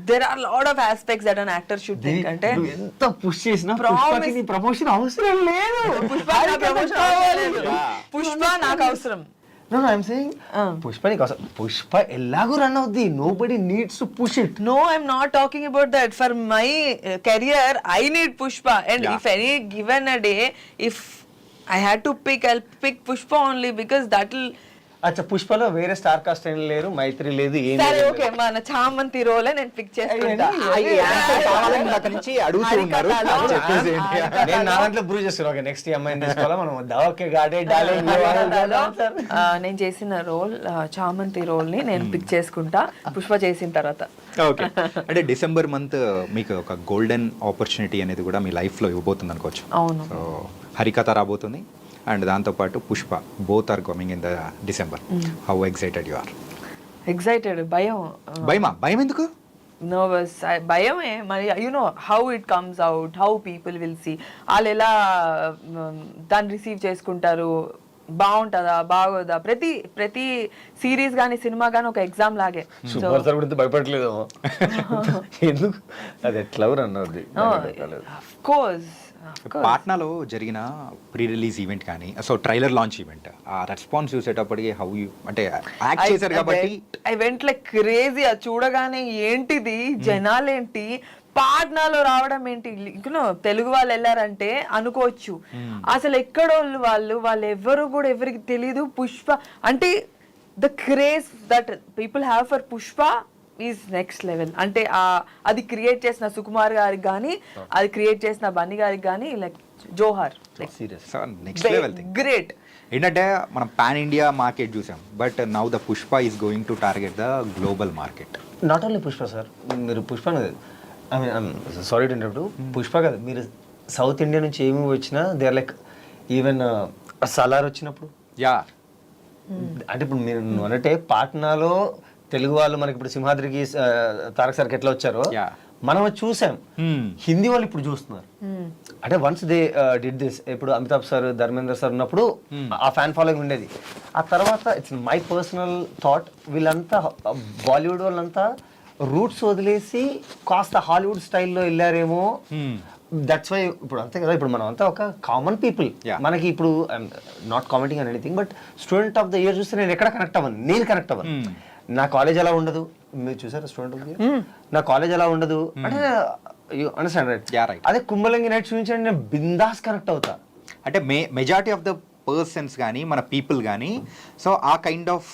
there are a lot of aspects that an actor should think. అంటే ఎంత పుష్ చేసినా పుష్పకి ప్రమోషన్ అవసరం లేదు. పుష్ప నాకు అవసరం. No, I'm saying పుష్ప నీకు అవసరం. పుష్ప ఎలాగో రన్ అవుద్ది, nobody needs to push it. No, I'm not talking about that. For my career, I need Pushpa. And if any given a day, if I had to pick, I'll pick Pushpa only because that'll. అచ్చా, పుష్పలో వేరే star cast ఏం లేరు, మైత్రి లేదు, ఏం సరే okay, మన చామంతి రోలే నేను పిక్ చేసుకుంటా. నేను నా దాంట్లో ప్రూవ్ చేస్తాను. ఓకే, నెక్స్ట్ అమ్మాయిని తీసుకోవాలా మనం? ఓకే, నేను చేసిన రోల్ చామంతి రోల్ ని నేను పిక్ చేసుకుంటా పుష్ప చేసిన తర్వాత. ఓకే, అంటే డిసెంబర్ మంత్ మీకు ఒక గోల్డెన్ ఆపర్చునిటీ అనేది కూడా మీ లైఫ్ లో ఇవ్వబోతుంది అనుకోవచ్చు. అవును. సో హరికథ రాబోతుంది అండ్ దాంతోపాటు Pushpa, both are coming in the December. How excited you are? Excited, భయం ఎందుకు? నర్వస్, భయమే మరి. You know how it comes out, how people will see, వాళ్ళు ఎలా దాన్ని రిసీవ్ చేసుకుంటారు, బాగుంటుందా బాగోదా. ప్రతి సిరీస్ గానీ సినిమా గానీ ఒక ఎగ్జామ్ లాగే. భయపడలేదు ఎందుకు? అది ఎట్లా అన్నది. పాట్నాలో జరిగిన ప్రీ రిలీజ్ ఈవెంట్ కానీ, సో ట్రైలర్ లాంచ్ ఈవెంట్, ఆ రెస్పాన్స్ చూసేటప్పటికి హౌ యూ, అంటే యాక్ట్ చేశారు కాబట్టి ఐ వెంట్ లైక్ క్రేజీ. అది చూడగానే ఏంటిది, జనాలేంటి, పాట్నాలో రావడం ఏంటి, తెలుగు వాళ్ళు వెళ్ళారంటే అనుకోవచ్చు. అసలు ఎక్కడోళ్ళు వాళ్ళు ఎవరు కూడా ఎవరికి తెలీదు. పుష్ప అంటే the craze that people have for Pushpa is next level. అంటే అది క్రియేట్ చేసిన సుకుమార్ గారికి కానీ, అది క్రియేట్ చేసిన బన్నీ గారికి కానీ, లైక్ జోహార్, నెక్స్ట్ లెవెల్ గ్రేట్. ఏంటంటే మనం పాన్ ఇండియా మార్కెట్ చూసాం, but now the Pushpa is going to target the global market. Not only Pushpa sir, మీరు Pushpa I mean sorry to interrupt, Pushpa కాదు, మీరు సౌత్ ఇండియా నుంచి ఏమి వచ్చినా they are like even Salaar వచ్చినప్పుడు. యా, అంటే ఇప్పుడు మీరు అన్నట్టే పాట్నాలో తెలుగు వాళ్ళు మనకి ఇప్పుడు సింహాద్రికి తారక్ సార్కి ఎట్లా వచ్చారో మనం చూసాం, హిందీ వాళ్ళు ఇప్పుడు చూస్తున్నారు. అంటే వన్స్ దే డిడ్ దిస్, ఇప్పుడు అమితాబ్ సార్, ధర్మేంద్ర సార్ ఉన్నప్పుడు ఆ ఫ్యాన్ ఫాలోయింగ్ ఉండేది. ఆ తర్వాత ఇట్స్ మై పర్సనల్ థాట్, వీళ్ళంతా బాలీవుడ్ వాళ్ళంతా రూట్స్ వదిలేసి కాస్త హాలీవుడ్ స్టైల్లో వెళ్ళారేమో. దట్స్ వై ఇప్పుడు అంతే కదా, ఇప్పుడు మనం అంతా ఒక కామన్ పీపుల్. మనకి ఇప్పుడు not commenting on anything, but student of the year చూస్తే నేను ఎక్కడ కనెక్ట్ అవ్వను, నేను కనెక్ట్ అవ్వను. నా కాలేజ్ ఎలా ఉండదు, మీరు చూసారా స్టూడెంట్, నా కాలేజ్ ఎలా ఉండదు అంటే అండర్స్టాండ్ రైట్. అదే కుంభలంగి నైట్ చూపించండి, నేను బిందాస్ కనెక్ట్ అవుతా. అంటే మెజారిటీ ఆఫ్ ద పర్సన్స్ కానీ, మన పీపుల్ కానీ, సో ఆ కైండ్ ఆఫ్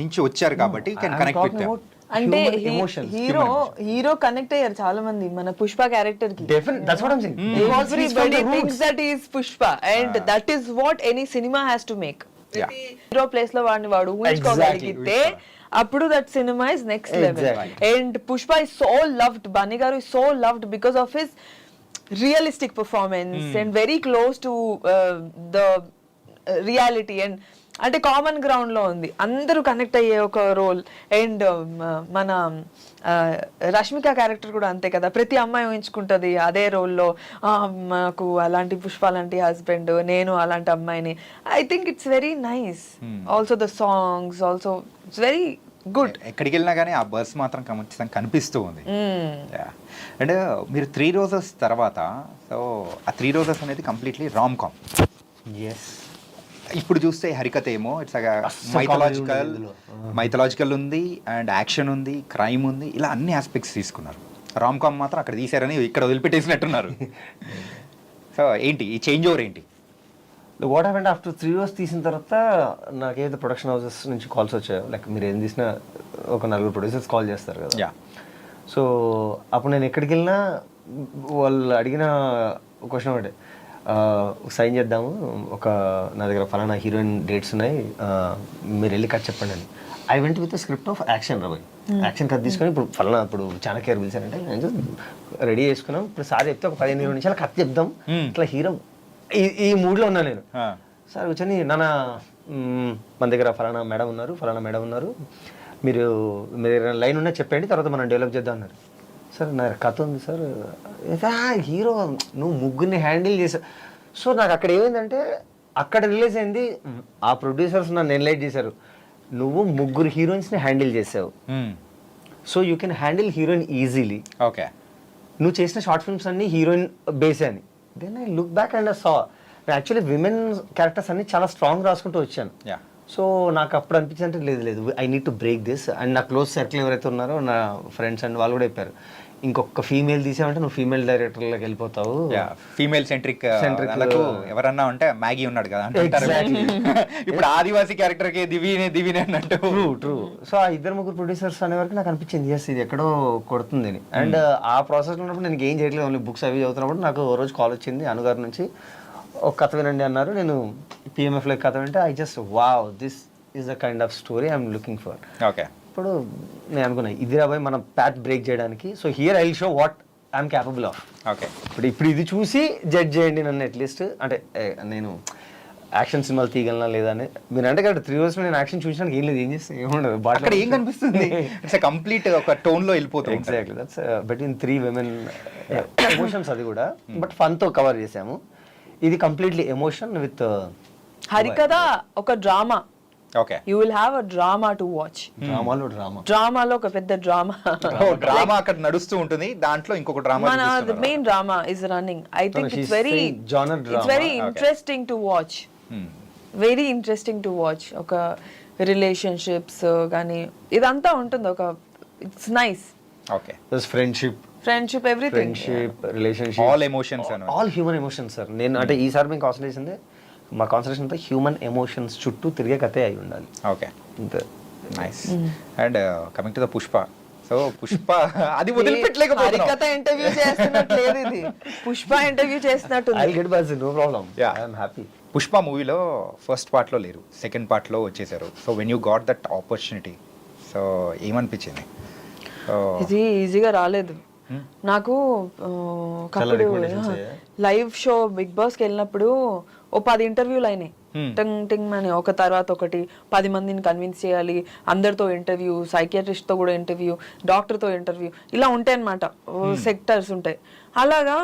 నుంచి వచ్చారు కాబట్టి కెన్ కనెక్ట్ విత్ దెం. అంటే హీరో కనెక్ట్ అయ్యారు చాలా మంది మన పుష్ప క్యారెక్టర్ కి. That's what I'm saying. Everybody thinks that he is Pushpa, and that is what any cinema has to make. Hero place లో వాడు ఊహించుకోగలిగితే అప్పుడు that cinema is next level. And Pushpa is so loved, Bunny garu is so loved because of his realistic performance and very close to the reality. And అంటే common ground లో ఉంది, అందరూ connect అయ్యే ఒక రోల్. అండ్ మన రష్మిక క్యారెక్టర్ కూడా అంతే కదా, ప్రతి అమ్మాయి ఊహించుకుంటది అదే రోల్లో, మాకు అలాంటి పుష్ప లాంటి హస్బెండ్, నేను అలాంటి అమ్మాయిని. I think it's very nice. Also the songs also it's very good. ఎక్కడికి వెళ్ళినా కానీ ఆ బస్ మాత్రం ఖచ్చితంగా కనిపిస్తూ ఉంది. అండ్ మీరు 3 రోజెస్ తర్వాత, సో ఆ 3 రోజెస్ అనేది కంప్లీట్లీ రామ్ కామ్. ఎస్. ఇప్పుడు చూస్తే హరికథ ఏమో ఇట్స్ మైథలాజికల్ ఉంది, అండ్ యాక్షన్ ఉంది, క్రైమ్ ఉంది, ఇలా అన్ని ఆస్పెక్ట్స్ తీసుకున్నారు. రామ్ కామ్ మాత్రం అక్కడ తీసారని ఇక్కడ వదిలిపెట్టేసినట్టున్నారు. సో ఏంటి ఈ చేంజ్ ఓవర్ ఏంటి? వాట్ హ్యాపెండ్ ఆఫ్టర్ 3 రోజెస్ తీసిన తర్వాత నాకేదో ప్రొడక్షన్ హౌసెస్ నుంచి కాల్స్ వచ్చాయో, లైక్ మీరు ఏం తీసినా ఒక 4 ప్రొడ్యూసర్స్ కాల్ చేస్తారు కదా. యా. సో అప్పుడు నేను ఎక్కడికి వెళ్ళినా వాళ్ళు అడిగిన క్వశ్చన్ ఒకటే, సైన్ చేద్దాము, ఒక నా దగ్గర ఫలానా హీరోయిన్ డేట్స్ ఉన్నాయి, మీరు వెళ్ళి కట్ చెప్పండి అని. I went with script of action రాబోయ్. యాక్షన్ కట్ తీసుకొని ఇప్పుడు ఫలానా ఇప్పుడు చాణక్య పిలిచారంటే నేను రెడీ చేసుకున్నాం. ఇప్పుడు సార్ చెప్తే ఒక 15-20 నిమిషాలు కట్ చెప్దాం, ఇట్లా హీరో ఈ మూడ్లో ఉన్నా నేను. సార్ కూర్చొని నాన్న మన దగ్గర ఫలానా మేడం ఉన్నారు, మీరు మీ దగ్గర లైన్ ఉన్నా చెప్పండి, తర్వాత మనం డెవలప్ చేద్దాం అన్నారు. సార్ నా కథ ఉంది సార్. హీరో నువ్వు ముగ్గురిని హ్యాండిల్ చేసావు. సో నాకు అక్కడ ఏమైందంటే, అక్కడ రిలీజ్ అయింది, ఆ ప్రొడ్యూసర్స్ నన్ను ఎన్లైట్ చేశారు, నువ్వు 3 హీరోయిన్స్ని హ్యాండిల్ చేసావు, so you can handle heroine easily. Okay. నువ్వు చేసిన షార్ట్ ఫిల్మ్స్ అన్ని హీరోయిన్ బేసే అని. Then I look back and I saw actually women characters అన్ని చాలా స్ట్రాంగ్ రాసుకుంటూ వచ్చాను. సో నాకు అప్పుడు అనిపించింది అంటే లేదు I need to break this. And నా క్లోజ్ సర్కిల్ ఎవరైతే ఉన్నారో నా ఫ్రెండ్స్ అండ్ వాళ్ళు కూడా చెప్పారు, ఇంకొక ఫీమేల్ తీసామంటే నువ్వు ఫీమేల్ డైరెక్టర్లోకి వెళ్ళిపోతావు. ఫీమేల్ సెంట్రిక్ ఎవరన్నా ఉంటే మ్యాగీ ఉన్నాడు కదా అంటారు. ఇప్పుడు ఆదివాసీ క్యారెక్టర్ కి దివినే అన్నట్టు. ట్రూ. సో ఆ 2-3 ప్రొడ్యూసర్స్ అనే వరకు నాకు అనిపించింది ఎస్ ఇది ఎక్కడో కొడుతుంది అని. అండ్ ఆ ప్రాసెస్ ఉన్నప్పుడు నేను ఏం చేయట్లేదు, ఓన్లీ బుక్స్ అవి చదువుతున్నప్పుడు నాకు ఓ రోజు కాల్ వచ్చింది అనుగారి నుంచి, ఒక కథ వినండి అన్నారు. నేను పిఎంఎఫ్లో కథ వింటే I just wow, this is the kind of story I'm looking for. Okay. ఇప్పుడు నేను అనుకున్నా ఇది రాబోయే మనం ప్యాట్ బ్రేక్ చేయడానికి. So here I will show what I'm capable of. Okay. ఇప్పుడు ఇది చూసి జడ్జ్ చేయండి నన్ను అట్లీస్ట్. అంటే నేను యాక్షన్ సినిమాలు తీయగలనా లేదా అని. మీరు అంటే కదా 3 రోజులు నేను యాక్షన్ చూసినానికి ఏం లేదు, ఏం చేస్తే ఏముండదు, అక్కడ ఏం కనిపిస్తుంది, ఇట్స్ కంప్లీట్ ఒక టోన్ లో వెళ్ళిపోతుంది. Exactly that's between 3 women emotions. అది కూడా బట్ ఫన్ తో కవర్ చేసాము. ఇది కంప్లీట్లీ ఎమోషన్ విత్ హరికథ ఒక drama. Okay. You will have a drama to watch. డ్రామాలో ఒక పెద్ద డ్రామా అక్కడ నడుస్తూ ఉంటుంది, దాంట్లో ఇంకొక డ్రామా. మన main drama is running. I think it's very interesting to watch. Very interesting to watch. ఒక రిలేషన్షిప్స్ కానీ ఇదంతా ఉంటుంది, ఒక it's nice. Okay. Friendship everything, relationship, all human emotions sir. నేను అంటే ఈసారి మేము కాన్సన్ట్రేషన్ మా కాన్సన్ట్రేషన్ అంతా హ్యూమన్ ఎమోషన్స్ చుట్టూ తిరిగే కథే అయి ఉండాలి. Okay. Nice. And coming to the Pushpa. So Pushpa అది వదిలిపెట్టలేకపోతున్నాం. హరికథ ఇంటర్వ్యూ చేస్తున్నట్టు లేదు, ఇది పుష్ప ఇంటర్వ్యూ చేస్తున్నట్టు. I get buzz, no problem, I am happy. Pushpa మూవీలో ఫస్ట్ పార్ట్లో లేరు, సెకండ్ పార్ట్లో వచ్చేసారు. So when you got that opportunity, so ఏమనిపించింది? ఇది ఈజీగా రాలేదు నాకు. ఒకప్పుడు లైవ్ షో బిగ్ బాస్కి వెళ్ళినప్పుడు ఓ 10 ఇంటర్వ్యూలు అయినాయి, టింగ్ టింగ్ అని ఒక తర్వాత ఒకటి. 10 మందిని కన్విన్స్ చేయాలి, అందరితో ఇంటర్వ్యూ, సైకియాట్రిస్ట్తో కూడా ఇంటర్వ్యూ, డాక్టర్తో ఇంటర్వ్యూ, ఇలా ఉంటాయి అన్నమాట, సెక్టర్స్ ఉంటాయి. అలాగా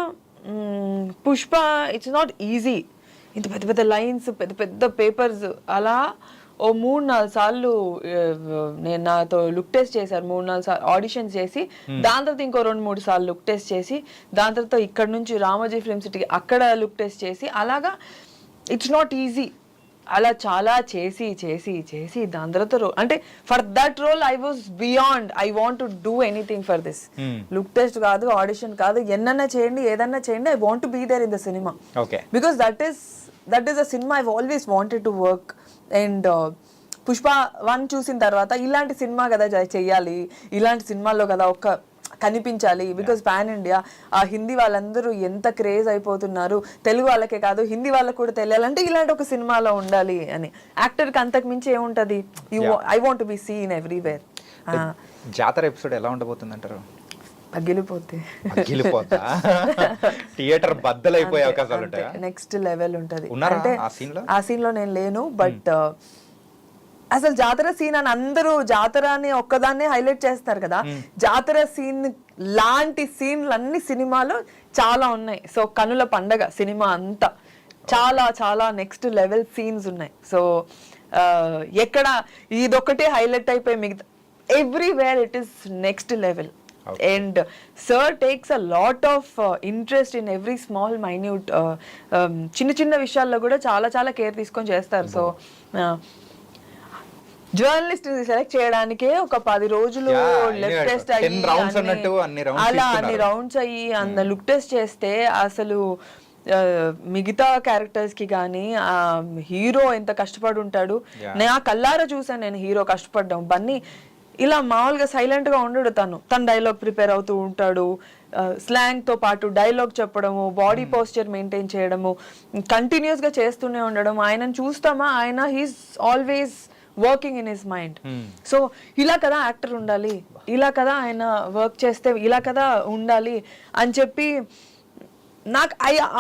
పుష్ప ఇట్స్ నాట్ ఈజీ. ఇంత పెద్ద పెద్ద లైన్స్, పెద్ద పెద్ద పేపర్స్. అలా ఓ 3-4 సార్లు నేను నాతో లుక్ టెస్ట్ చేశారు, 3-4 సార్లు ఆడిషన్స్ చేసి, దాని తర్వాత ఇంకో 2-3 సార్లు లుక్ టెస్ట్ చేసి, దాని తర్వాత ఇక్కడ నుంచి రామోజీ ఫిల్మ్ సిటీకి అక్కడ లుక్ టెస్ట్ చేసి, అలాగా ఇట్స్ నాట్ ఈజీ. అలా చాలా చేసి చేసి చేసి దాని తర్వాత అంటే for that role I was beyond. I want to do anything for this. Look test కాదు, ఆడిషన్ కాదు, ఎన్నన్నా చేయండి, ఏదన్నా చేయండి, I want to be there in the cinema. Because that is a cinema I always wanted to work. And Pushpa 1 చూసిన తర్వాత ఇలాంటి cinema కదా చెయ్యాలి, ఇలాంటి సినిమాల్లో కదా ఒక్క కనిపించాలి. బికాస్ పాన్ ఇండియా, ఆ హిందీ వాళ్ళందరూ ఎంత క్రేజ్ అయిపోతున్నారు, తెలుగు వాళ్ళకే కాదు హిందీ వాళ్ళకి కూడా తెలియాలంటే ఇలాంటి ఒక సినిమాలో ఉండాలి అని. యాక్టర్కి అంతకు మించి ఏముంటది, I want be seen everywhere. జాతర ఎపిసోడ్ ఎలా ఉండబోతుంది అంటారు? థియేటర్ బద్దలైపోయే అవకాశాలు ఉంటాయి. నెక్స్ట్ లెవెల్ ఉంటది. అంటే ఆ సీన్ లో నేను లేను, బట్ అసలు జాతర సీన్ అని అందరూ జాతర అని ఒక్కదాన్నే హైలైట్ చేస్తారు కదా, జాతర సీన్ లాంటి సీన్లు అన్ని సినిమాలో చాలా ఉన్నాయి. సో కనుల పండగ సినిమా అంతా చాలా చాలా నెక్స్ట్ లెవెల్ సీన్స్ ఉన్నాయి. సో ఎక్కడ ఇదొక్కటే హైలైట్ అయిపోయి మిగతా everywhere it is next level. And sir takes a lot of interest in every small minute చిన్న చిన్న విషయాల్లో కూడా చాలా చాలా కేర్ తీసుకొని చేస్తారు. సో జర్నలిస్ట్ సెలెక్ట్ చేయడానికే ఒక 10 రోజులు లెఫ్ట్ టెస్ట్ అయ్యి అలా అన్ని రౌండ్స్ అయ్యి అంత లుక్ టెస్ట్ చేస్తే అసలు మిగతా క్యారెక్టర్స్ కి కానీ హీరో ఎంత కష్టపడి ఉంటాడు. నా కల్లారా చూసాను నేను హీరో కష్టపడ్డాం. బన్నీ ఇలా మామూలుగా సైలెంట్ గా ఉండడు, తన డైలాగ్ ప్రిపేర్ అవుతూ ఉంటాడు, స్లాంగ్ తో పాటు డైలాగ్ చెప్పడము, బాడీ పోస్చర్ మెయింటైన్ చేయడము, కంటిన్యూస్ గా చేస్తూనే ఉండడం. ఆయనను చూస్తామా, ఆయన he's always working in his mind. So ఇలా కదా యాక్టర్ ఉండాలి, ఇలా కదా ఆయన వర్క్ చేస్తే ఇలా కదా ఉండాలి అని చెప్పి నాకు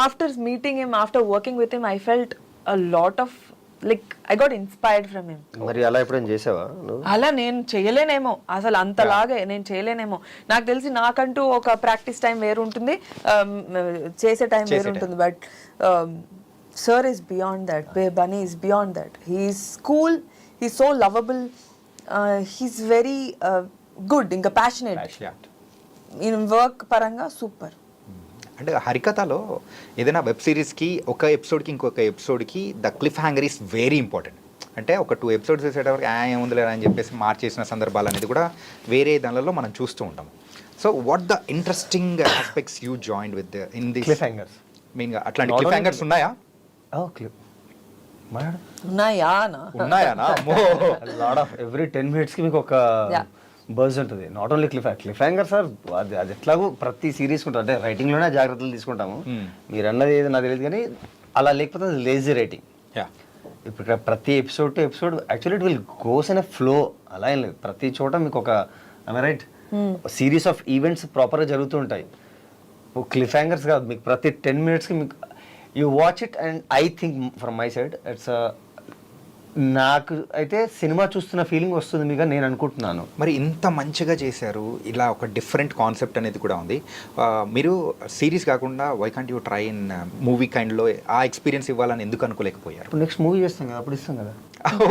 after meeting him, after working with him, I felt a lot of like I got inspired from him. మరి అలా ఎప్పుడైనా చేసావా నువ్వు? అలా నేను చేయలేనేమో, అసలు అంతలాగే నేను చేయలేనేమో. నాకు తెలిసి నాకంటూ ఒక ప్రాక్టీస్ టైం వేరు ఉంటుంది, చేసే టైం వేరు ఉంటుంది. But sir is beyond that, Bunny is beyond that. He's cool, he's so lovable, he's very good, ఇంకా ప్యాషనేట్ ఇన్ వర్క్ పరంగా సూపర్. అంటే హరికథలో ఏదైనా వెబ్ సిరీస్కి ఒక ఎపిసోడ్కి ఇంకొక ఎపిసోడ్కి the cliff hanger is very important. అంటే ఒక 2 ఎపిసోడ్స్ వేసేటప్పుడు ఏముందిలే అని చెప్పేసి మార్చేసిన సందర్భాలు అనేది కూడా వేరే దానిలో మనం చూస్తూ ఉంటాం. So what the interesting aspects you join with in the cliff hangers మెయిన్గా అట్లాంటి క్లిఫ్ హ్యాంగర్స్ ఉన్నాయా? ఉన్నాయా? లాట్ ఆఫ్ ఎవ్రీ 10 minutes కి మీకు ఒక బర్జ్ ఉంటుంది. Not only cliff hanger sir, అది ఎట్లాగో ప్రతి సిరీస్ ఉంటుంది. అంటే రైటింగ్లోనే జాగ్రత్తలు తీసుకుంటాము. మీరు అన్నది ఏదో నాకు తెలియదు కానీ అలా లేకపోతే అది లేజీ రైటింగ్. ఇప్పుడు ఇక్కడ ప్రతి episode to episode actually it will goes in a flow. అలా ఏం లేదు, ప్రతి చోట మీకు ఒక రైట్ సిరీస్ ఆఫ్ ఈవెంట్స్ ప్రాపర్గా జరుగుతూ ఉంటాయి. క్లిఫ్ హ్యాంగర్స్ కాదు, మీకు ప్రతి 10 minutesకి మీకు you watch it. And I think from my side it's నాకు అయితే సినిమా చూస్తున్న ఫీలింగ్ వస్తుంది మీకు, నేను అనుకుంటున్నాను. మరి ఇంత మంచిగా చేశారు, ఇలా ఒక డిఫరెంట్ కాన్సెప్ట్ అనేది కూడా ఉంది. మీరు సిరీస్ కాకుండా why can't you try in movie కైండ్లో ఆ ఎక్స్పీరియన్స్ ఇవ్వాలని ఎందుకు అనుకోలేకపోయారు? ఇప్పుడు నెక్స్ట్ మూవీ చేస్తాం కదా, అప్పుడు ఇస్తాం కదా.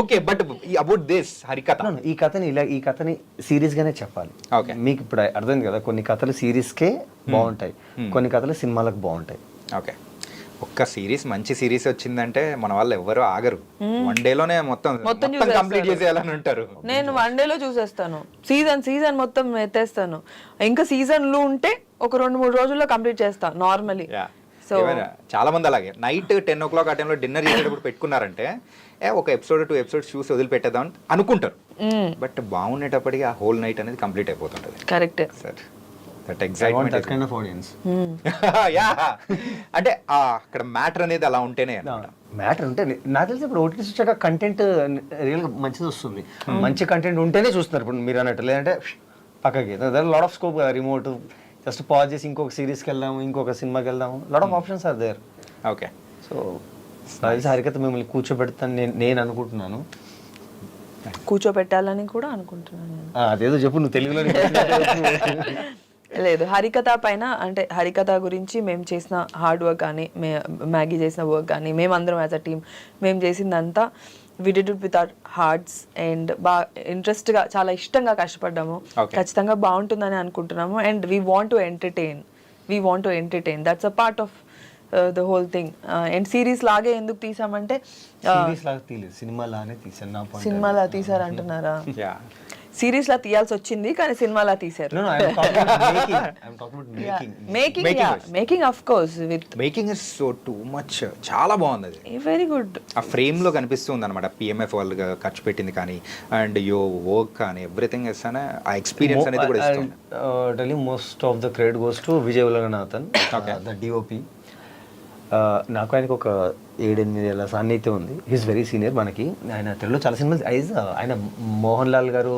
ఓకే, బట్ అబౌట్ దిస్ హరికథ, ఈ కథని సీరియస్ గానే చెప్పాలి. ఓకే, మీకు ఇప్పుడు అర్థమైంది కదా, కొన్ని కథలు సిరీస్కే బాగుంటాయి, కొన్ని కథలు సినిమాలకు బాగుంటాయి. ఓకే, ఒక్క సిరీస్ మంచి సిరీస్ వచ్చిందంటే మన వాళ్ళు ఎవ్వరూ ఆగరు. 1 డేలోనే మొత్తం కంప్లీట్ చేసేయాలని ఉంటారు. నేను 1 డేలో చూసేస్తాను, సీజన్ మొత్తం ఎత్తేస్తాను. ఇంకా సీజన్లు ఉంటే ఒక 2-3 రోజుల్లో కంప్లీట్ చేస్తాను నార్మలీ. సో చాలా మంది అలాగే నైట్ 10 o'clock ఆ టైంలో డిన్నర్ చేసేటప్పుడు పెట్టుకున్నారంటే ఒక ఎపిసోడ్ 2 episodes చూసి వదిలిపెట్టేద్దాం అనుకుంటారు. బట్ బాగుండేటప్పటికి ఆ హోల్ నైట్ అనేది కంప్లీట్ అయిపోతుంటది. Correct sir, that excitement kind of audience. Yeah, అంటే అక్కడ మ్యాటర్ అనేది అలా ఉంటేనే మ్యాటర్ ఉంటే నాకు తెలిసి ఇప్పుడు ఓటీటీ వచ్చాక కంటెంట్ రియల్గా మంచిది వస్తుంది. మంచి కంటెంట్ ఉంటేనే చూస్తున్నారు ఇప్పుడు మీరు అన్నట్టు. లేదంటే పక్కకి lot of scope, remote just pause చేసి ఇంకొక సిరీస్కి వెళ్దాము, ఇంకొక సినిమాకి వెళ్దాము, lot of options are there. Okay, so Harikatha మిమ్మల్ని కూర్చోబెడతాను నేను అనుకుంటున్నాను. కూర్చోబెట్టాలని కూడా అనుకుంటున్నాను. అదేదో చెప్పు, నువ్వు తెలుగులో. లేదు, హరికథ పైన అంటే హరికథ గురించి మేము చేసిన హార్డ్ వర్క్ కానీ, మ్యాగీ చేసిన వర్క్ కానీ, మేమందరం యాజ్ అ టీమ్ మేము చేసిందంతా we did it with our hearts and బాగా ఇంట్రెస్ట్గా చాలా ఇష్టంగా కష్టపడ్డాము. ఖచ్చితంగా బాగుంటుందని అనుకుంటున్నాము. And we want to entertain, that's a part of the whole thing. And series లాగే ఎందుకు తీసామంటే సినిమాలా తీసారంటున్నారా? సిరీస్ లా తీయాల్సి వచ్చింది కానీ సినిమాలా తీసారు. Making of course with making is so too much, చాలా బాగుంది అది, వెరీ గుడ్. ఆ ఫ్రేమ్ లో కనిపిస్తుంది అనమాట. పిఎంఎఫ్ వాళ్ళు ఖర్చు పెట్టింది కానీ అండ్ యో వర్క్ కానీ ఎవ్రీథింగ్ ఇస్తానే ఆ ఎక్స్పీరియన్స్ అనేది కూడా ఇస్తుంది. Tell you most of the credit goes to Vijay Ulaganathan, the DOP. నాకు ఆయనకు ఒక 7-8 ఏళ్ళ సాన్నిధ్యం ఉంది. హీస్ వెరీ సీనియర్ మనకి. ఆయన తెలుగులో చాలా సినిమాలు ఆయన మోహన్ లాల్ గారు,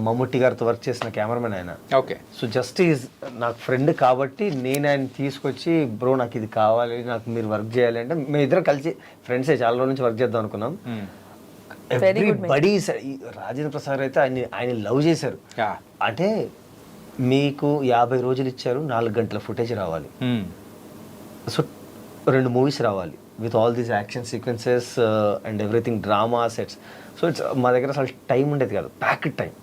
మమ్ముట్టి గారితో వర్క్ చేసిన కెమెరామెన్ ఆయన. ఓకే, సో జస్ట్ ఈజ్ నాకు ఫ్రెండ్ కాబట్టి నేను ఆయన తీసుకొచ్చి బ్రో నాకు ఇది కావాలి, నాకు మీరు వర్క్ చేయాలి అంటే మేము ఇద్దరం కలిసి ఫ్రెండ్సే చాలా రోజుల నుంచి వర్క్ చేద్దాం అనుకున్నాం. Very good everybody Rajendra Prasad అయితే ఆయన లవ్ చేశారు. Yeah. అంటే మీకు 50 రోజులు ఇచ్చారు, 4 గంటల ఫుటేజ్ రావాలి, సో 2 మూవీస్ రావాలి with all these action sequences and everything, drama sets. So it's మా దగ్గర అసలు టైం ఉండేది కాదు, ప్యాక్డ్ టైం.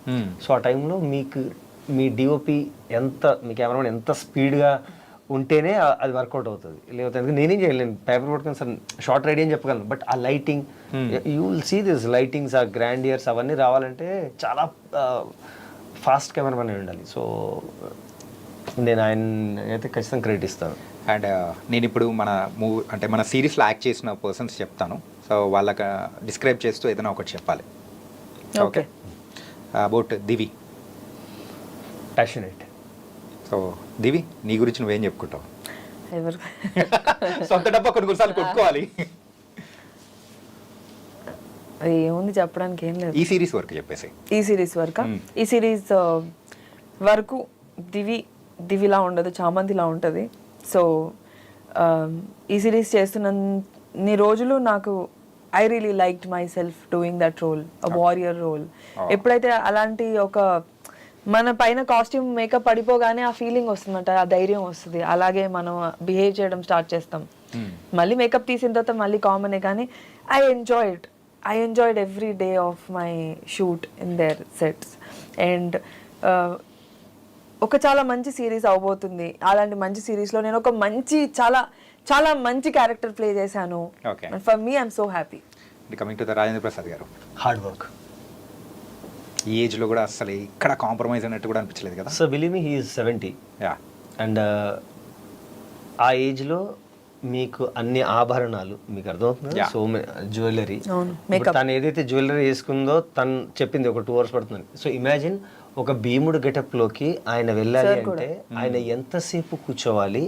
సో ఆ టైంలో మీకు మీ డిఓపి ఎంత, మీ కెమెరామెన్ ఎంత స్పీడ్గా ఉంటేనే అది వర్కౌట్ అవుతుంది. లేకపోతే ఎందుకంటే నేనేం చేయలేను, పేపర్ పట్టుకొని సార్ షార్ట్ రెడీ అని చెప్పగలను, బట్ ఆ lighting, you will see this lightings, ఆ గ్రాండియర్స్ అవన్నీ రావాలంటే చాలా ఫాస్ట్ కెమెరామెన్ అయి ఉండాలి. సో నేను ఆయన అయితే ఖచ్చితంగా క్రెడిట్ ఇస్తాను. అండ్ నేను ఇప్పుడు మన మూవీ అంటే మన సిరీస్లో యాక్ట్ చేసిన పర్సన్స్ చెప్తాను. సో వాళ్ళకి డిస్క్రైబ్ చేస్తూ ఏదైనా ఒకటి చెప్పాలి. Okay, about Divi. Passionate. So Divi, నీ గురించి నువ్వేం చెప్పుకుంటావు? ఎవరు సొంత డబ్బా కొన్నిసార్లు కొట్టుకోవాలి. అది ఏముంది చెప్పడానికి, ఏం లేదు. ఈ సిరీస్ వరకు చెప్పేసి. ఈ సిరీస్ వరకు, ఈ సిరీస్ వరకు దివిలా ఉండదు, చామంతిలా ఉంటుంది. సో ఈ సిరీస్ చేస్తున్నన్ని రోజులు నాకు I really liked myself doing that role, a warrior role. ఎప్పుడైతే అలాంటి ఒక మన పైన కాస్ట్యూమ్ మేకప్ పడిపోగానే ఆ ఫీలింగ్ వస్తుందంట, ఆ ధైర్యం వస్తుంది, అలాగే మనం బిహేవ్ చేయడం స్టార్ట్ చేస్తాం. మళ్ళీ మేకప్ తీసిన తర్వాత మళ్ళీ కామనే, కానీ I enjoyed every day of my shoot in there sets. And ఒక చాలా మంచి సిరీస్ అవబోతుంది. అలాంటి మంచి సిరీస్లో నేను ఒక మంచి చాలా చాలా మంచి క్యారెక్టర్ ప్లే చేశాను. For me I'm so happy. Coming to the Rajendra Prasad గారు, హార్డ్ వర్క్. ఈ ఏజ్లో కూడా అసలు ఇక్కడ కాంప్రమైజ్ అన్నట్టు కూడా అనిపించలేదు కదా? So believe me, he is 70. And ఆ ఏజ్లో మీకు అన్ని ఆభరణాలు, మీకు అర్థమవుతుంది, సో జ్యువెలరీ, తను ఏదైతే జ్యువెలరీ వేసుకుందో తను చెప్పింది ఒక 2 hours పడుతుంది. సో ఇమాజిన్ ఒక భీముడు గెటప్లోకి ఆయన వెళ్ళాలి అంటే ఆయన ఎంతసేపు కూర్చోవాలి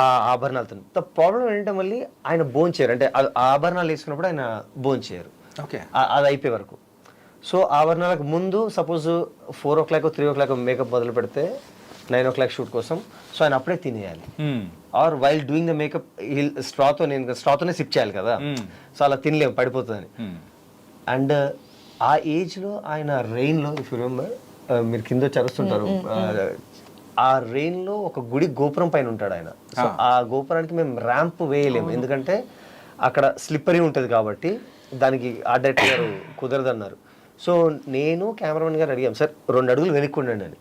ఆ ఆభరణాలతో. ద ప్రాబ్లం ఏంటంటే మళ్ళీ ఆయన బోన్ చేయరు, అంటే ఆ ఆభరణాలు వేసుకున్నప్పుడు ఆయన బోన్ చేయరు, అది అయిపోయే వరకు. సో ఆభరణాలకు ముందు సపోజ్ 4 o'clock 3 o'clock మేకప్ మొదలు పెడితే 9 o'clock షూట్ కోసం, సో ఆయన అప్పుడే తినేయాలి. Or while doing the makeup స్ట్రాతోనే సిప్ చేయాలి కదా, సో అలా తినలేము, పడిపోతుందని. అండ్ ఆ ఏజ్లో ఆయన రెయిన్లో, ఇఫ్ యూ రిమెంబర్, మీరు కింద చరుస్తుంటారు, ఆ రెయిన్లో ఒక గుడి గోపురం పైన ఉంటాడు ఆయన. సో ఆ గోపురానికి మేము ర్యాంప్ వేయలేము, ఎందుకంటే అక్కడ స్లిప్పరీ ఉంటుంది కాబట్టి దానికి ఆ డైరెక్టర్ గారు కుదరదన్నారు. సో నేను కెమెరామెన్ గారు అడిగాం, సార్ 2 అడుగులు వెనుక్కుండండి అని.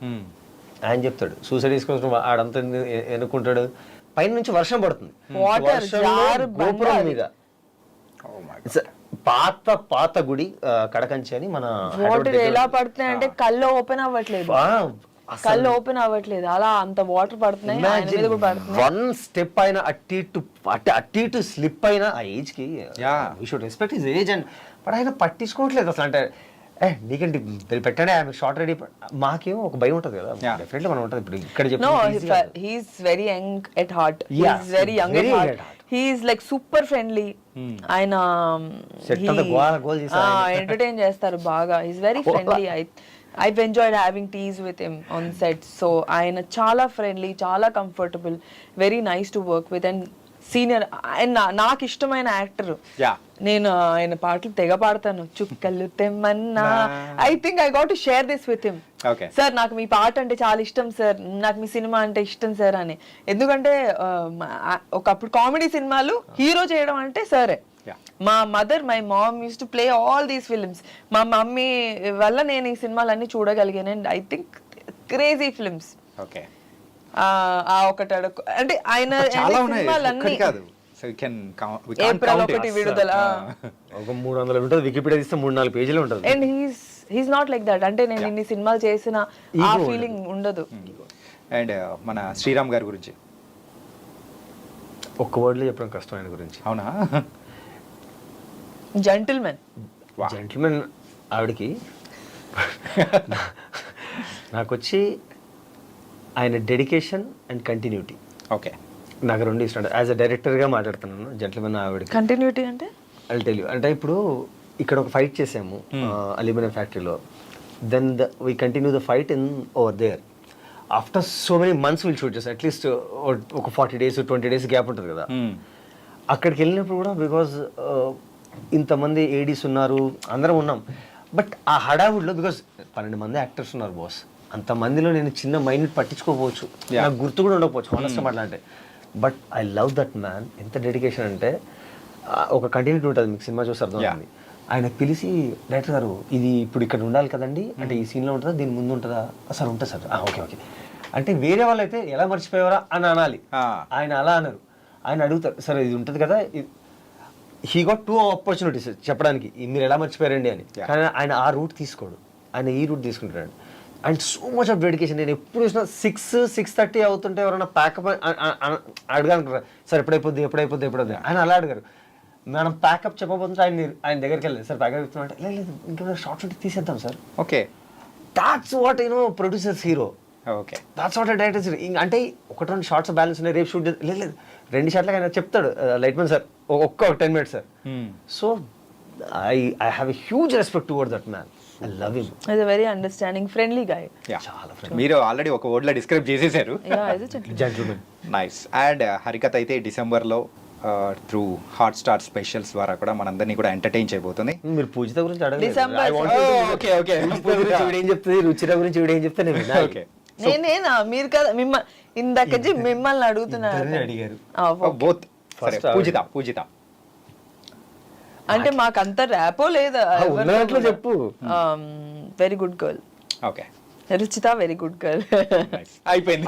ఆయన చెప్తాడు సూసైడ్ తీసుకొని ఆడంతా ఎన్నుకుంటాడు, పైన నుంచి వర్షం పడుతుంది, గోపురం మీద. పాత గుడి కడకంచి అని మన వాటర్ ఎలా పడుతున్నాయి అంటే కళ్ళు ఓపెన్ అవ్వట్లేదు, అలా అంత వాటర్ పడుతున్నాయి. 1 step అయినా అట్టి ఇటు స్లిప్ అయినా ఆ ఏజ్ కి we should respect his age. And but ఆయన పట్టించుకోవట్లేదు అసలు. అంటే నీకంటే పెట్టండి ఆయన షార్ట్ రెడీ, మాకేమో ఒక భయం ఉంటుంది కదా, డెఫినెట్లీ మనం ఉంటుంది. ఇప్పుడు ఇక్కడ చెప్పి he's very young at heart, he's very young at heart, he's like super friendly. ఆయన ఎంటర్టైన్ చేస్తారు బాగా, he's very friendly. I've enjoyed having teas with him on set. So ఆయన చాలా ఫ్రెండ్లీ, చాలా comfortable, very nice to work with. And senior, ఆయన నాకు ఇష్టమైన actor. నేను ఆయన పాటలు తెగ పాడతాను, చుక్కలు తెమ్మన్నా. I think I got to share this with him. Sir నాకు మీ పాట అంటే చాలా ఇష్టం సార్, నాకు మీ సినిమా అంటే ఇష్టం సార్ అని. ఎందుకంటే ఒకప్పుడు కామెడీ సినిమాలు హీరో చేయడం అంటే సరే. మా mother, my mom used to play all these films. మా మమ్మీ వల్ల నేను ఈ సినిమాలన్నీ చూడగలిగాను. And I think crazy films. ఒకటి అంటే ఆయన సినిమాలన్నీ ఏప్రిల్ 1 విడుదల, ఒక 300 ఉంటుంది, వికీపీడియా తీస్తే 3-4 పేజీలు ఉంటుంది. And he's not like that, అంటే నేను ఇన్ని సినిమాలు చేసిన ఆ ఫీలింగ్ ఉండదు. అండ్ మన శ్రీరామ్ గారి గురించి ఒక్క వర్డ్లో చెప్పడం కష్టం ఆయన గురించి. అవునా? జెంటిల్మెన్ ఆవిడకి నాకు వచ్చి ఆయన డెడికేషన్ అండ్ కంటిన్యూటీ. ఓకే, నాకు 2 ఇష్టం. యాజ్ అ డైరెక్టర్గా మాట్లాడుతున్నాను. జెంటిల్మెన్ ఆవిడకి కంటిన్యూటీ అంటే ఐల్ టెల్ యూ. అంటే ఇప్పుడు ఇక్కడ ఒక ఫైట్ చేసాము అల్యూమినియం ఫ్యాక్టరీలో, then we continue the fight in over there. After so many months will shoot చేస్తాం, అట్లీస్ట్ ఒక 40 days 20 days గ్యాప్ ఉంటుంది కదా. అక్కడికి వెళ్ళినప్పుడు కూడా బికాజ్ ఇంతమంది ఏడీస్ ఉన్నారు, అందరం ఉన్నాం. బట్ ఆ హడావుడిలో బికాస్ 12 మంది యాక్టర్స్ ఉన్నారు బాస్, అంతమందిలో నేను చిన్న మైండ్ పట్టించుకోకపోవచ్చు, నాకు గుర్తు కూడా ఉండకపోవచ్చు హానెస్ట్గా మాట్లాడితే. But I love that man. ఎంత డెడికేషన్ అంటే ఒక కంటిన్యూటీ ఉంటుంది, మీకు సినిమా చూసి అర్థమవుతుంది. ఆయన పిలిచి డైరెక్టర్ గారు ఇది ఇప్పుడు ఇక్కడ ఉండాలి కదండి, అంటే ఈ సీన్లో ఉంటుందా దీని ముందు ఉంటుందా, సార్ ఉంటుంది సార్, ఓకే ఓకే అంటే వేరే వాళ్ళు అయితే ఎలా మర్చిపోయారా అని అనాలి, ఆయన అలా అన్నారు. ఆయన అడుగుతారు సార్ ఇది ఉంటుంది కదా, హీ గాట్ 2 ఆపర్చునిటీస్ చెప్పడానికి మీరు ఎలా మర్చిపోయారండి అని, కానీ ఆయన ఆ రూట్ తీసుకోడు, ఆయన ఈ రూట్ తీసుకుంటాడు. And so much of dedication. నేను ఎప్పుడు చూసినా 6:30 అవుతుంటే ఎవరైనా ప్యాకప్ అడగాను సార్ ఎప్పుడైపోద్ది ఆయన అలా అడిగారు. మనం ప్యాకప్ చెప్పబోతుంటే ఆయన దగ్గరికి వెళ్ళలేదు సార్ ప్యాకప్ చెప్తున్నా లేదు ఇంకా షార్ట్స్ ఉంటే తీసేద్దాం sir. Okay, that's what producers hero. Okay, that's what directors. అంటే 1-2 షార్ట్స్ బ్యాలెన్స్ ఉన్నాయి, రేపు షూట్ లేదు 2 షార్ట్లకి ఆయన చెప్తాడు లైట్మెన్ సార్ ఒక్క 10 minutes sir. So I have a huge respect towards that man. I love him. He's a very understanding, friendly guy. చాలా మీరు already ఒక వర్డ్లో డిస్క్రైబ్ చేసేసారు. Yeah, he's a gentleman. Gentleman. Nice. And Harikatha అయితే డిసెంబర్లో త్రూ హాట్‌స్టార్ స్పెషల్స్ ద్వారా కూడా మనందరినీ కూడా ఎంటర్టైన్ చేయబోతుంది. మీరు పూజిత గురించి అడగలేదు. December. ఓకే ఓకే, ఏం చెప్తుంది, రుచిర గురించి ఏం చెప్తే నేను వినాలి. ఓకే, నేనేనా మీరు కదా ఇందాక మిమ్మల్ని అడుగుతున్నాను. అడిగారు బోత్. సరే, పూజిత అంటే మాకు అంత ర్యాపో లేదా? ఉన్నట్లు చెప్పు. Very good girl. Okay, Ruchitha very good girl. అయిపోయింది.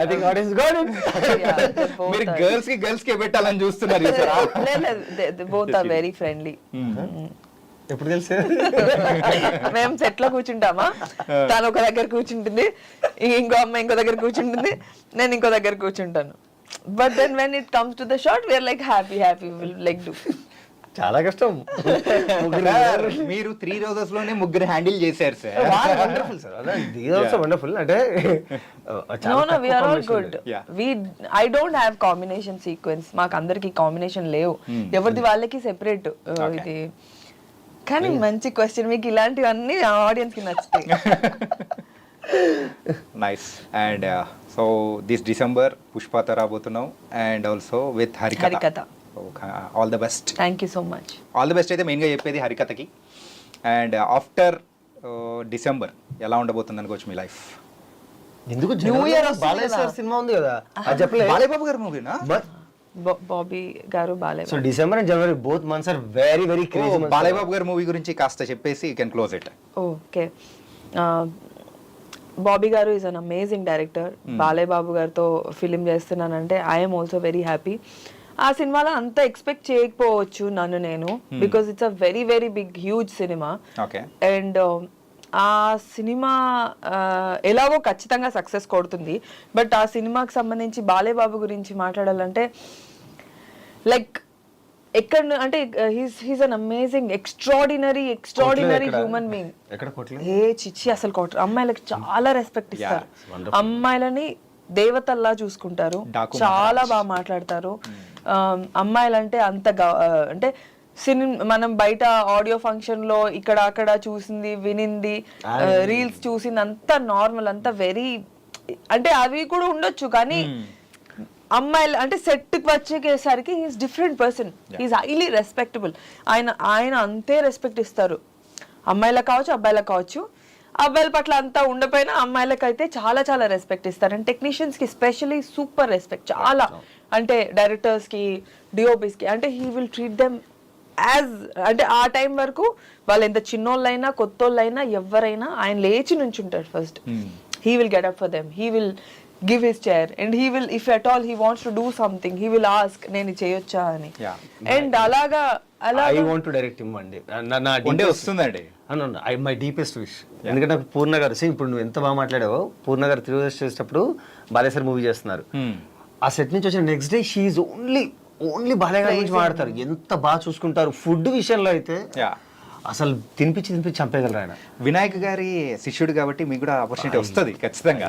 I think audience got it. మీరు గర్ల్స్ కి పెట్టాలని చూస్తున్నారు చూసారా? లేదు, బోత్ ఆర్ వెరీ ఫ్రెండ్లీ. ఎప్పుడు తెలుసు? మేము సెట్ లో కూర్చుంటామా, తను ఒక దగ్గర కూర్చుంటుంది, ఇంకో అమ్మాయి ఇంకో దగ్గర కూర్చుంటుంది, నేను ఇంకో దగ్గర కూర్చుంటాను. But then when it comes to the shot, we are like happy, we'll like do. చాలా కష్టం. మీరు 3 రోజెస్ లోనే ముగ్గురు హ్యాండిల్ చేశారు సార్. వండర్ఫుల్ సార్, ఇది ఆల్సో వండర్ఫుల్. అంటే No, we are all good. Yeah. I don't have combination sequence. మాకు అందరికి కాంబినేషన్ లేవు, ఎవరిది వాళ్ళకి సెపరేట్. ఇది కానీ మంచి క్వశ్చన్, మీకు ఇలాంటివన్నీ ఆడియన్స్ కి నచ్చుతాయి. Nice. And so this December పుష్పతో రాబోతున్నాం and also with Harikatha. All the best. Thank you so much. All the best అయితే మెయిన్గా చెప్పేది హరికథకి. అండ్ ఆఫ్టర్ డిసెంబర్ ఎలా ఉండబోతుంది అనుకోవచ్చు మీ లైఫ్? ఎందుకు New Year Balayya sir cinema ఉంది కదా, అది చెప్పలేదు. బాలయ్య బాబు గారి మూవీనా? బాబీ గారు Balayya. So December and January both months are very very crazy. Balayya Babu గారి మూవీ గురించి కాస్త చెప్పేసి you can close it. Okay, Bobby గారు is an amazing director. Balayya Babu గారితో ఫిలిం చేస్తున్నానంటే ఐఎమ్ ఆల్సో వెరీ హ్యాపీ. ఆ సినిమాలో అంత ఎక్స్పెక్ట్ చేయకపోవచ్చు నన్ను నేను, because it's a very very big huge cinema. And ఆ సినిమా ఎలాగో ఖచ్చితంగా సక్సెస్ కొడుతుంది. బట్ ఆ సినిమాకి సంబంధించి బాలయ్య బాబు గురించి మాట్లాడాలంటే లైక్ ఎక్కడ అంటే he's an amazing extraordinary human being. ఏ చిచ్చి అసలు కొట్టు. అమ్మాయిలకి చాలా రెస్పెక్ట్ ఇస్తారు, అమ్మాయిలని దేవతల్లా చూసుకుంటారు, చాలా బాగా మాట్లాడతారు. అమ్మాయిలంటే అంత అంటే మనం బయట ఆడియో ఫంక్షన్ లో ఇక్కడ అక్కడ చూసింది వినింది, రీల్స్ చూసింది అంత నార్మల్, అంత వెరీ అంటే అవి కూడా ఉండొచ్చు, కానీ అమ్మాయిలు అంటే సెట్ కి వచ్చేసరికి he's different person, he's highly respectable. ఆయన అంతే రెస్పెక్ట్ ఇస్తారు, అమ్మాయిలకు కావచ్చు అబ్బాయిలకు కావచ్చు. అబ్బాయిల పట్ల అంతా ఉండపోయినా అమ్మాయిలకు అయితే చాలా చాలా రెస్పెక్ట్ ఇస్తారు. అండ్ టెక్నీషియన్స్ కి స్పెషలీ సూపర్ రెస్పెక్ట్, చాలా. అంటే డైరెక్టర్స్ కి, డిఓపిస్ కి, అంటే he will treat them as, అంటే ఆ టైం వరకు వాళ్ళు ఎంత చిన్నోళ్ళైనా కొత్తోళ్ళైనా ఎవరైనా ఆయన లేచి నుంచుంటాడు first. He will get up for them, he will give his chair, and he will, if at all he wants to do something, he will ask నేను చేయొచ్చా అని. And అలాగా I want to direct him one day. నా వస్తుందండి. My deepest wish. ఎందుకంటే నాకు పూర్ణ గారు, ఇప్పుడు నువ్వు ఎంత బాగా మాట్లాడావో, పూర్ణ గారు 3 years చేసేటప్పుడు బాలయ్య సార్ మూవీ చేస్తున్నారు. ఆ సెట్ నుంచి వచ్చిన నెక్స్ట్ డే షీఈ్ ఓన్లీ బాలయ్య గారి గురించి మాట్లాడతారు, ఎంత బాగా చూసుకుంటారు. ఫుడ్ విషయంలో అయితే అసలు తినిపించి చంపేయగలరు ఆయన. వినాయక్ గారి శిష్యుడు కాబట్టి మీకు కూడా ఆపర్చునిటీ వస్తుంది ఖచ్చితంగా.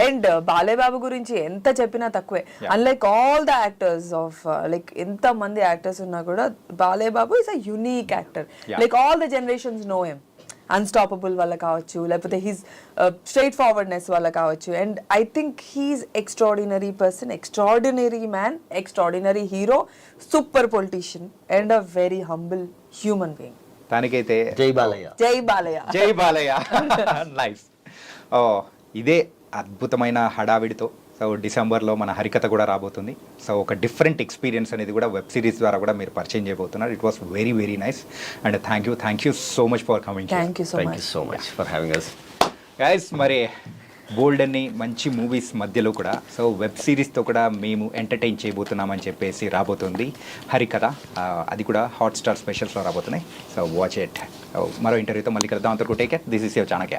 అండ్ బాలయ్య బాబు గురించి ఎంత చెప్పినా తక్కువే. Unlike all the actors of like ఎంత మంది యాక్టర్స్ ఉన్నా కూడా Balayya Babu is a unique actor. Like all the generations know him. Unstoppable వల్ల కావచ్చు, లేకపోతే హీస్ స్ట్రైట్ ఫార్వర్డ్నెస్ వల్ల కావచ్చు. And I think he's extraordinary person, extraordinary man, extraordinary hero, super politician and a very humble human being. దానికైతే జై బాలయ్య. జై బాలయ్య. జై Balayya. Nice. ఓ ఇదే అద్భుతమైన హడావిడితో సో డిసెంబర్లో మన హరికథ కూడా రాబోతుంది. సో ఒక డిఫరెంట్ ఎక్స్పీరియన్స్ అనేది కూడా వెబ్ సిరీస్ ద్వారా కూడా మీరు పరిచయం చేయబోతున్నారు. It was very very nice and thank you so much for coming. Thank you so thank much. You so much for having us. Guys మరి బోల్డ్ అన్ని మంచి మూవీస్ మధ్యలో కూడా సో వెబ్ సిరీస్తో కూడా మేము ఎంటర్టైన్ చేయబోతున్నామని చెప్పేసి రాబోతుంది హరికథ. అది కూడా హాట్స్టార్ స్పెషల్స్లో రాబోతున్నాయి. So watch it. మరో ఇంటర్వ్యూతో మళ్ళీ కలుద్దాం. అంతవరకు take care. This is your Chanakya.